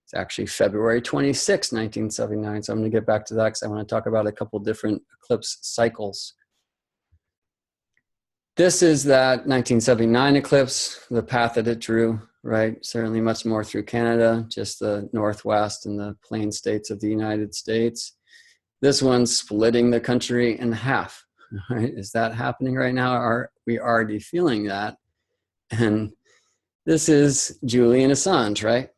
It's actually February 26, 1979. So I'm going to get back to that because I want to talk about a couple different eclipse cycles. This is that 1979 eclipse, the path that it drew, right? Certainly much more through Canada, just the Northwest and the plain states of the United States. This one's splitting the country in half, right? Is that happening right now? Are we already feeling that? And this is Julian Assange, right?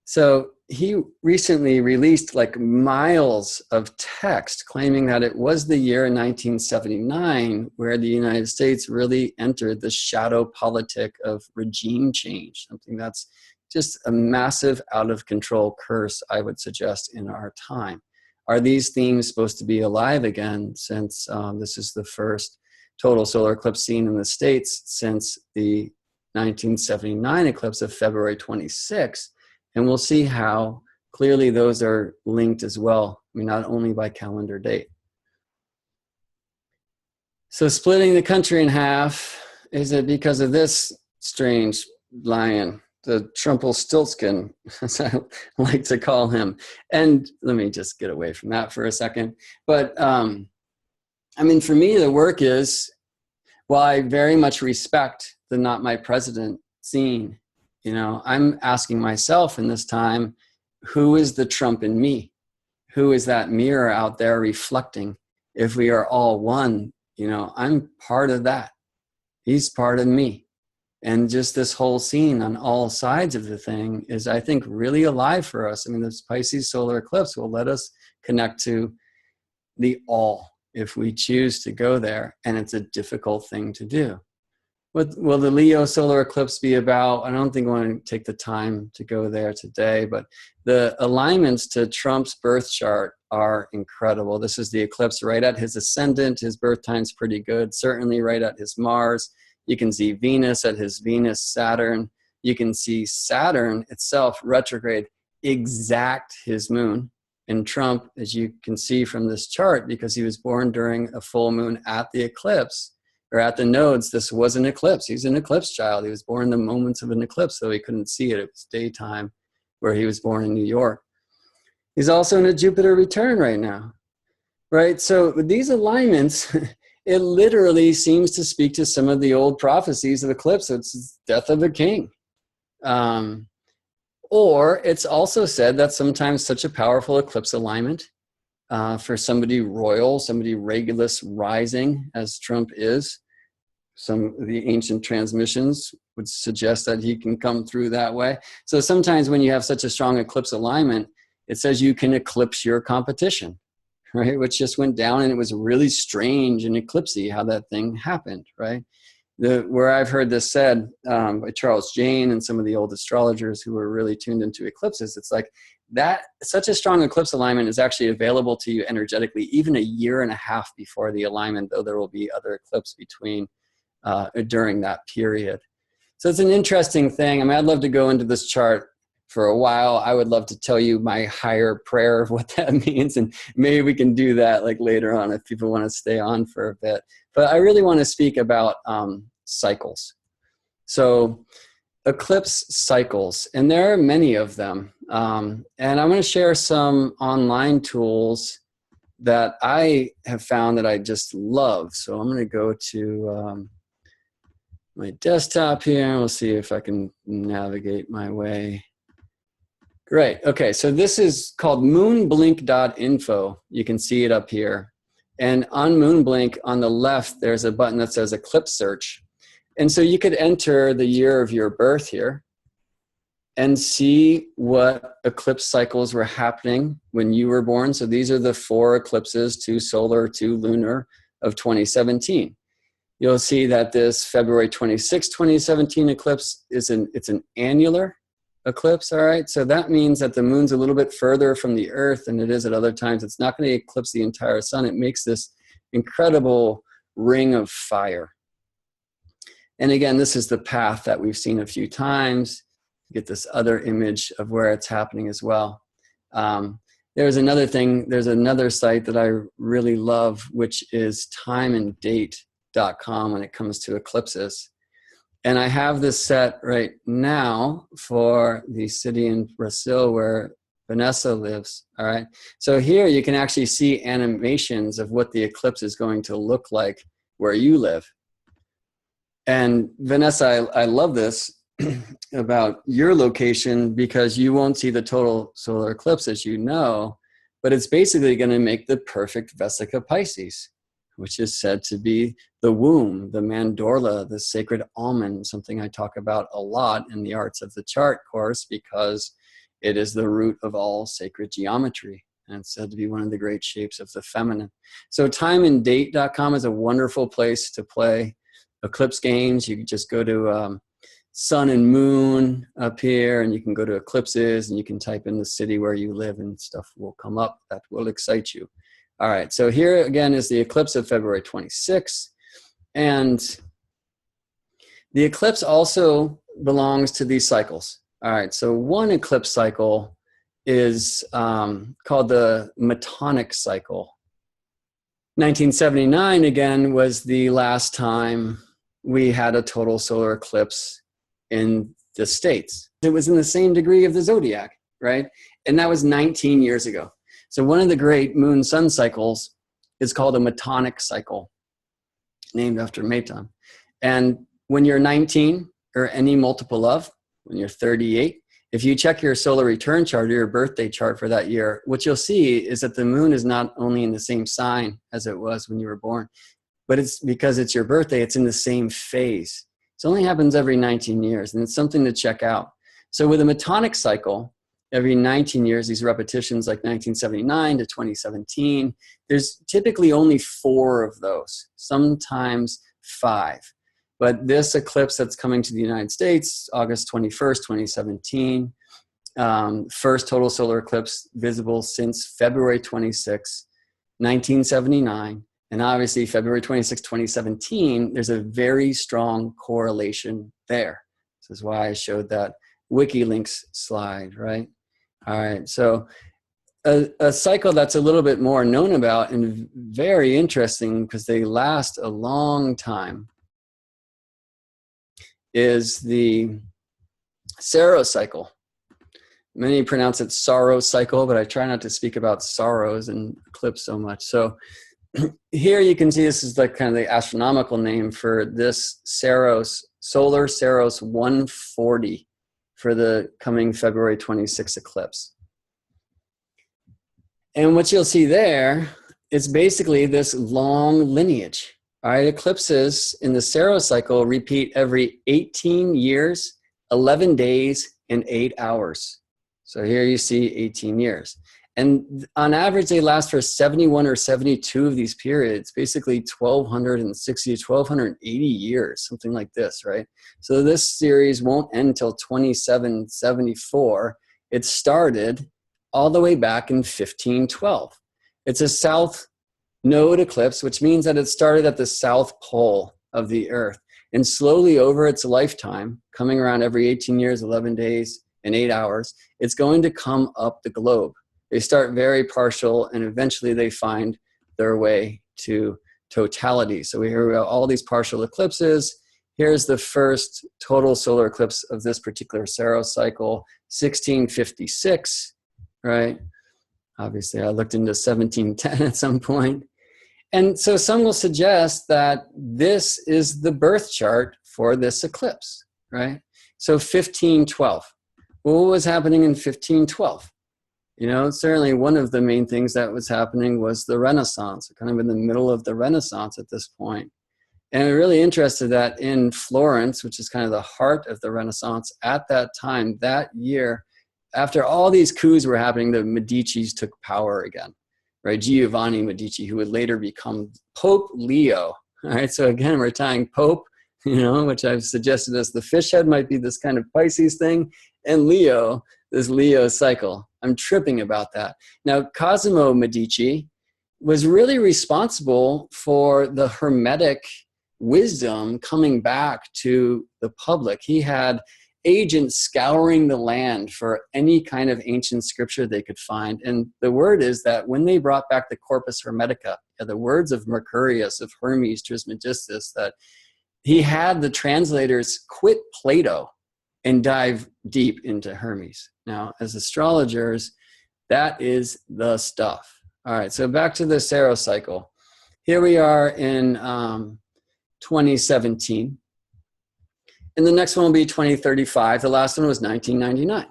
So he recently released like miles of text claiming that it was the year 1979 where the United States really entered the shadow politic of regime change, something that's just a massive out of control curse, I would suggest, in our time. Are these themes supposed to be alive again since this is the first total solar eclipse seen in the States since the 1979 eclipse of February 26? And we'll see how clearly those are linked as well. I mean, not only by calendar date. So splitting the country in half, is it because of this strange lion, the Trumpelstiltskin, as I like to call him? And let me just get away from that for a second. But I mean, for me, the work is, while I very much respect the Not My President scene, you know, I'm asking myself in this time, who is the Trump in me? Who is that mirror out there reflecting? If we are all one, you know, I'm part of that. He's part of me. And just this whole scene on all sides of the thing is, I think, really alive for us. I mean, this Pisces solar eclipse will let us connect to the all if we choose to go there. And it's a difficult thing to do. What will the Leo solar eclipse be about? I don't think I want to take the time to go there today, but the alignments to Trump's birth chart are incredible. This is the eclipse right at his ascendant. His birth time's pretty good, certainly right at his Mars. You can see Venus at his Venus-Saturn. You can see Saturn itself retrograde exact his moon. And Trump, as you can see from this chart, because he was born during a full moon at the eclipse, or at the nodes, this was an eclipse. He's an eclipse child. He was born in the moments of an eclipse, so he couldn't see it. It was daytime where he was born in New York. He's also in a Jupiter return right now, right? So with these alignments, it literally seems to speak to some of the old prophecies of eclipse. It's death of a king. Or it's also said that sometimes such a powerful eclipse alignment for somebody royal, somebody Regulus rising, as Trump is. Some of the ancient transmissions would suggest that he can come through that way. So sometimes when you have such a strong eclipse alignment, it says you can eclipse your competition, right? Which just went down, and it was really strange and eclipsy how that thing happened, right? Where I've heard this said by Charles Jane and some of the old astrologers who were really tuned into eclipses, it's like that such a strong eclipse alignment is actually available to you energetically even a year and a half before the alignment, though there will be other eclipses between during that period. So it's an interesting thing. I mean, I'd love to go into this chart for a while. I would love to tell you my higher prayer of what that means, and maybe we can do that like later on if people want to stay on for a bit. But I really want to speak about cycles. So eclipse cycles, and there are many of them. And I'm going to share some online tools that I have found that I just love. So I'm going to go to my desktop here, and we'll see if I can navigate my way. Great. Okay, so this is called moonblink.info. You can see it up here. And on Moonblink, on the left, there's a button that says Eclipse Search. And so you could enter the year of your birth here and see what eclipse cycles were happening when you were born. So these are the 4 eclipses, 2 solar, 2 lunar, of 2017. You'll see that this February 26, 2017 eclipse it's an annular eclipse, all right? So that means that the moon's a little bit further from the earth than it is at other times. It's not going to eclipse the entire sun. It makes this incredible ring of fire. And again, this is the path that we've seen a few times. You get this other image of where it's happening as well. There's another thing, there's another site that I really love, which is timeanddate.com when it comes to eclipses. And I have this set right now for the city in Brazil where Vanessa lives, all right? So here you can actually see animations of what the eclipse is going to look like where you live. And Vanessa, I love this about your location because you won't see the total solar eclipse, as you know, but it's basically going to make the perfect Vesica Pisces, which is said to be the womb, the mandorla, the sacred almond, something I talk about a lot in the Arts of the Chart course because it is the root of all sacred geometry. And it's said to be one of the great shapes of the feminine. So timeanddate.com is a wonderful place to play eclipse games. You can just go to sun and moon up here, and you can go to eclipses, and you can type in the city where you live, and stuff will come up that will excite you. All right, so here again is the eclipse of February 26th. And the eclipse also belongs to these cycles. All right, so one eclipse cycle is called the Metonic cycle. 1979, again, was the last time we had a total solar eclipse in the States. It was in the same degree of the zodiac, right? And that was 19 years ago. So one of the great moon-sun cycles is called a Metonic cycle, named after Meton. And when you're 19, or any multiple of, when you're 38, if you check your solar return chart or your birthday chart for that year, what you'll see is that the moon is not only in the same sign as it was when you were born, but it's because it's your birthday, it's in the same phase. It only happens every 19 years, and it's something to check out. So with a Metonic cycle, every 19 years, these repetitions like 1979 to 2017, there's typically only 4 of those, sometimes 5. But this eclipse that's coming to the United States, August 21st, 2017, first total solar eclipse visible since February 26, 1979. And obviously February 26, 2017, there's a very strong correlation there. This is why I showed that WikiLinks slide, right? All right, so a cycle that's a little bit more known about and very interesting because they last a long time is the Saros cycle. Many pronounce it sorrow cycle, but I try not to speak about sorrows and eclipse so much. So here you can see this is like kind of the astronomical name for this Saros, solar Saros 140 for the coming February 26 eclipse. And what you'll see there is basically this long lineage. All right, eclipses in the Saros cycle repeat every 18 years, 11 days, and 8 hours. So here you see 18 years. And on average, they last for 71 or 72 of these periods, basically 1,260 to 1,280 years, something like this, right? So this series won't end until 2774. It started all the way back in 1512. It's a south node eclipse, which means that it started at the south pole of the Earth. And slowly over its lifetime, coming around every 18 years, 11 days, and 8 hours, it's going to come up the globe. They start very partial, and eventually they find their way to totality. So we hear about all these partial eclipses. Here's the first total solar eclipse of this particular Saros cycle, 1656, right? Obviously, I looked into 1710 at some point. And so some will suggest that this is the birth chart for this eclipse, right? So 1512. Well, what was happening in 1512? You know, certainly one of the main things that was happening was the Renaissance, kind of in the middle of the Renaissance at this point. And I'm really interested that in Florence, which is kind of the heart of the Renaissance, at that time, that year, after all these coups were happening, the Medicis took power again, right? Giovanni Medici, who would later become Pope Leo. All right, so again, we're tying Pope, you know, which I've suggested as the fish head might be this kind of Pisces thing, and Leo, this Leo cycle. I'm tripping about that. Now, Cosimo Medici was really responsible for the Hermetic wisdom coming back to the public. He had agents scouring the land for any kind of ancient scripture they could find. And the word is that when they brought back the Corpus Hermetica, the words of Mercurius, of Hermes Trismegistus, that he had the translators quit Plato and dive deep into Hermes. Now, as astrologers, that is the stuff. All right, so back to the Saros cycle. Here we are in 2017. And the next one will be 2035. The last one was 1999.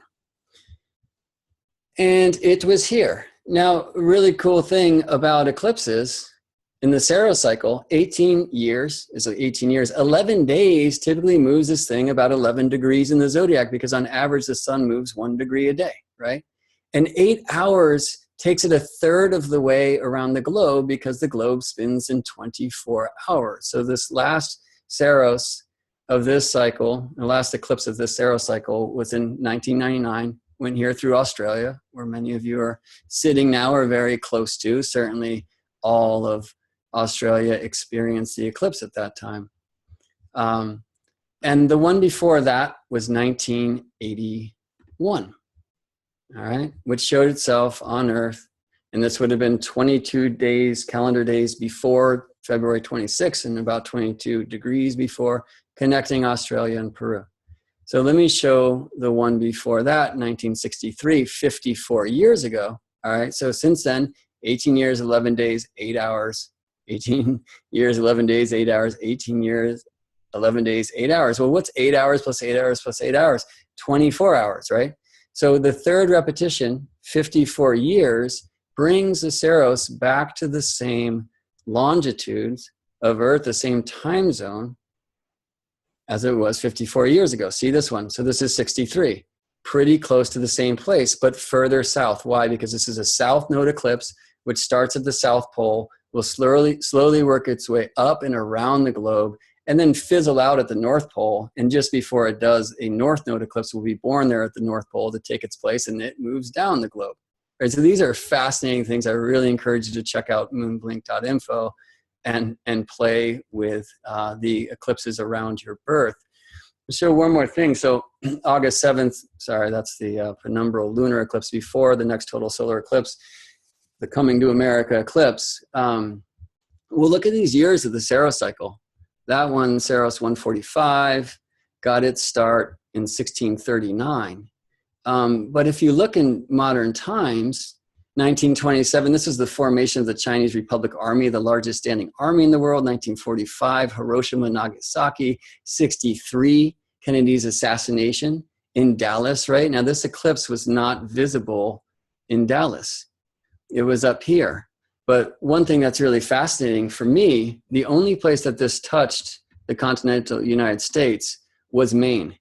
And it was here. Now, a really cool thing about eclipses in the Saros cycle, 18 years is 18 years. 11 days typically moves this thing about 11 degrees in the zodiac, because on average, the sun moves 1 degree a day, right? And 8 hours takes it a third of the way around the globe, because the globe spins in 24 hours. So this last Saros of this cycle, the last eclipse of this Saros cycle was in 1999, went here through Australia, where many of you are sitting now or very close to. Certainly all of Australia experienced the eclipse at that time. And the one before that was 1981. All right, which showed itself on Earth. And this would have been 22 days, calendar days before February 26th, and about 22 degrees before, connecting Australia and Peru. So let me show the one before that, 1963, 54 years ago. All right, so since then, 18 years, 11 days, 8 hours, 18 years, 11 days, 8 hours, 18 years, 11 days, 8 hours. Well, what's 8 hours plus 8 hours plus 8 hours? 24 hours, right? So the third repetition, 54 years, brings the Saros back to the same longitudes of Earth, the same time zone as it was 54 years ago. See this one? So this is 63, pretty close to the same place, but further south. Why? Because this is a south node eclipse, which starts at the South Pole, will slowly work its way up and around the globe, and then fizzle out at the North Pole. And just before it does, a North Node eclipse will be born there at the North Pole to take its place, and it moves down the globe. Right, so these are fascinating things. I really encourage you to check out moonblink.info and play with the eclipses around your birth. I'll show one more thing. So August 7th, sorry, that's the penumbral lunar eclipse before the next total solar eclipse, the coming to America eclipse. We'll look at these years of the Saros cycle. That one, Saros 145, got its start in 1639. But if you look in modern times, 1927, this is the formation of the Chinese Republic Army, the largest standing army in the world. 1945, Hiroshima, Nagasaki. 63, Kennedy's assassination in Dallas, right? Now, this eclipse was not visible in Dallas. It was up here. But one thing that's really fascinating for me, the only place that this touched the continental United States was Maine.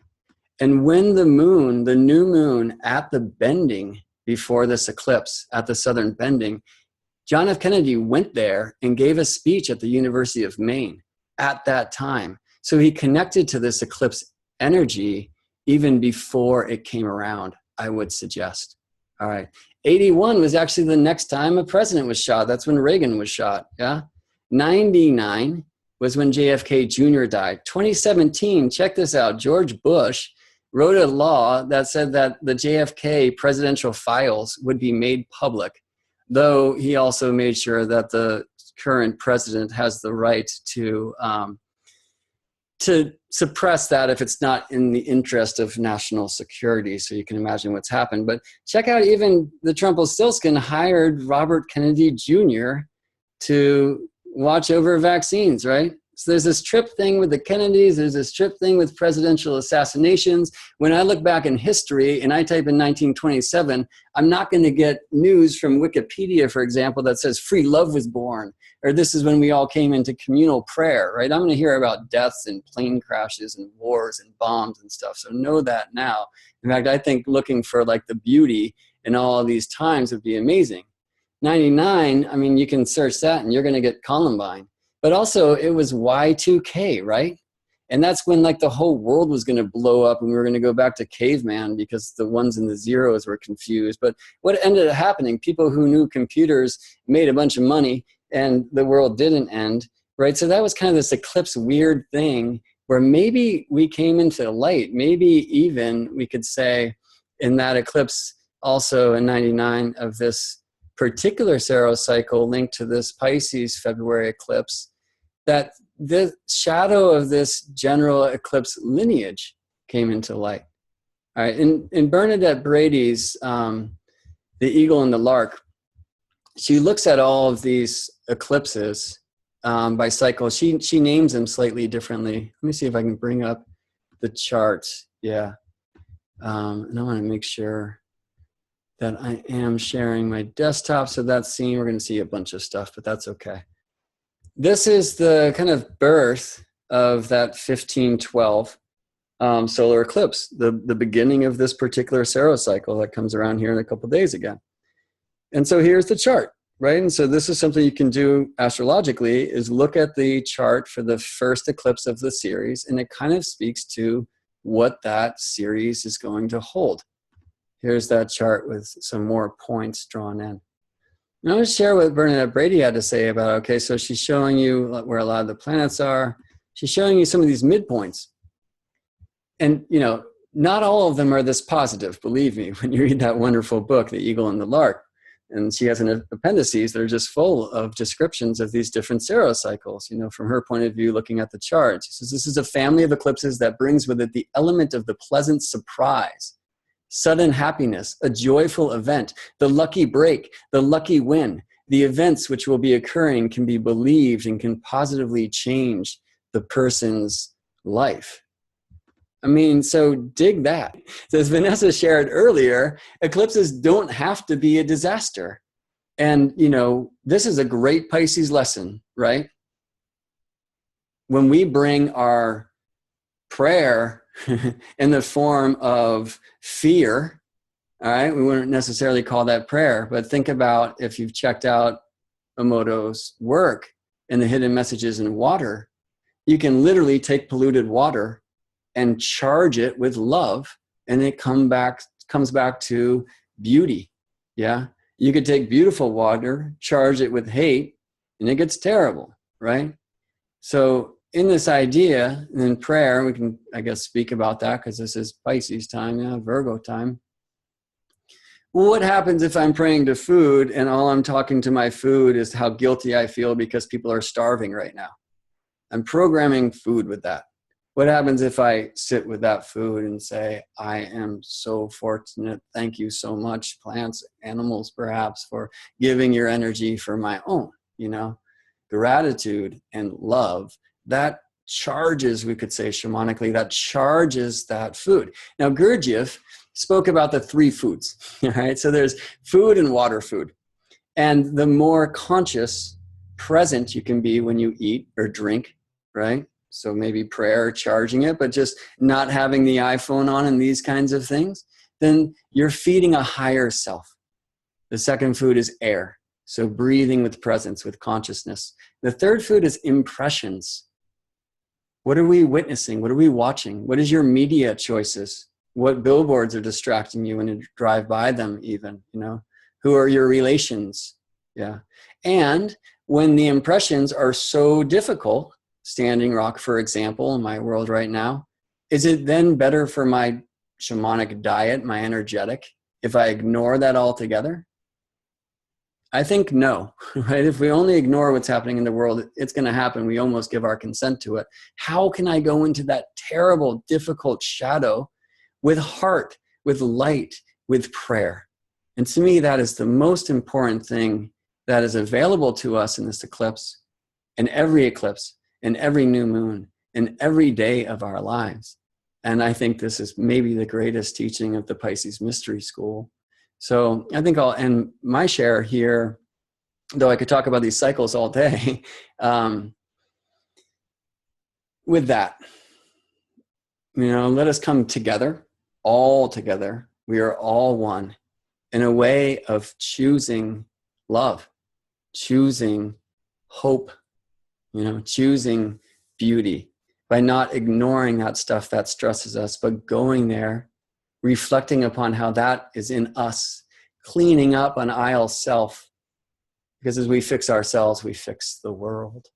And when the moon, the new moon at the bending before this eclipse, at the Southern Bending, John F. Kennedy went there and gave a speech at the University of Maine at that time. So he connected to this eclipse energy even before it came around, I would suggest. All right. 81 was actually the next time a president was shot. That's when Reagan was shot. Yeah. 99 was when JFK Jr. died. 2017, check this out. George Bush wrote a law that said that the JFK presidential files would be made public, though he also made sure that the current president has the right to suppress that if it's not in the interest of national security. So you can imagine what's happened. But check out, even the Trumpelstiltskin hired Robert Kennedy Jr. to watch over vaccines, right? So there's this trip thing with the Kennedys. There's this trip thing with presidential assassinations. When I look back in history and I type in 1927, I'm not going to get news from Wikipedia, for example, that says free love was born, or this is when we all came into communal prayer, right? I'm going to hear about deaths and plane crashes and wars and bombs and stuff. So know that now. In fact, I think looking for like the beauty in all of these times would be amazing. 99, I mean, you can search that and you're going to get Columbine. But also, it was Y2K, right? And that's when like the whole world was going to blow up and we were going to go back to caveman because the ones and the zeros were confused. But what ended up happening, people who knew computers made a bunch of money and the world didn't end, right? So that was kind of this eclipse weird thing where maybe we came into the light. Maybe even we could say in that eclipse also in 99 of this particular Saros cycle linked to this Pisces February eclipse, that the shadow of this general eclipse lineage came into light. All right, in Bernadette Brady's The Eagle and the Lark, she looks at all of these eclipses by cycle. She names them slightly differently. Let me see if I can bring up the chart. Yeah, and I want to make sure that I am sharing my desktop. So that's seen. We're going to see a bunch of stuff, but that's okay. This is the kind of birth of that 1512 solar eclipse, the beginning of this particular Saros cycle that comes around here in a couple of days again. And so here's the chart, right? And so this is something you can do astrologically, is look at the chart for the first eclipse of the series, and it kind of speaks to what that series is going to hold. Here's that chart with some more points drawn in. And I'm going to share what Bernadette Brady had to say about, okay, so she's showing you where a lot of the planets are. She's showing you some of these midpoints. And, you know, not all of them are this positive, believe me, when you read that wonderful book, The Eagle and the Lark. And she has an appendices that are just full of descriptions of these different Saros cycles, you know, from her point of view, looking at the chart. She says, this is a family of eclipses that brings with it the element of the pleasant surprise, sudden happiness, a joyful event, the lucky break, the lucky win. The events which will be occurring can be believed and can positively change the person's life. I mean, so dig that. So as Vanessa shared earlier, eclipses don't have to be a disaster. And, you know, this is a great Pisces lesson, right? When we bring our prayer in the form of fear, all right, we wouldn't necessarily call that prayer, but think about if you've checked out Emoto's work and the hidden messages in water, you can literally take polluted water and charge it with love, and it comes back to beauty. Yeah, you could take beautiful water, charge it with hate, and it gets terrible, right? So in this idea, in prayer, we can, I guess, speak about that because this is Pisces time, yeah, Virgo time. Well, what happens if I'm praying to food and all I'm talking to my food is how guilty I feel because people are starving right now? I'm programming food with that. What happens if I sit with that food and say, I am so fortunate, thank you so much, plants, animals perhaps, for giving your energy for my own, you know? Gratitude and love, that charges, we could say shamanically, that charges that food. Now, Gurdjieff spoke about the three foods, all right? So there's food and water food. And the more conscious, present you can be when you eat or drink, right? So maybe prayer, charging it, but just not having the iPhone on and these kinds of things, then you're feeding a higher self. The second food is air. So breathing with presence, with consciousness. The third food is impressions. What are we witnessing? What are we watching? What is your media choices? What billboards are distracting you when you drive by them even, you know? Who are your relations? Yeah. And when the impressions are so difficult, Standing Rock, for example, in my world right now, is it then better for my shamanic diet, my energetic, if I ignore that altogether? I think no, right? If we only ignore what's happening in the world, it's going to happen. We almost give our consent to it. How can I go into that terrible, difficult shadow with heart, with light, with prayer? And to me, that is the most important thing that is available to us in this eclipse, in every new moon, in every day of our lives. And I think this is maybe the greatest teaching of the Pisces Mystery School. So I think I'll end my share here, though I could talk about these cycles all day, with that. You know, let us come together, all together. We are all one in a way of choosing love, choosing hope, you know, choosing beauty, by not ignoring that stuff that stresses us, but going there, reflecting upon how that is in us, cleaning up an aisle self. Because as we fix ourselves, we fix the world.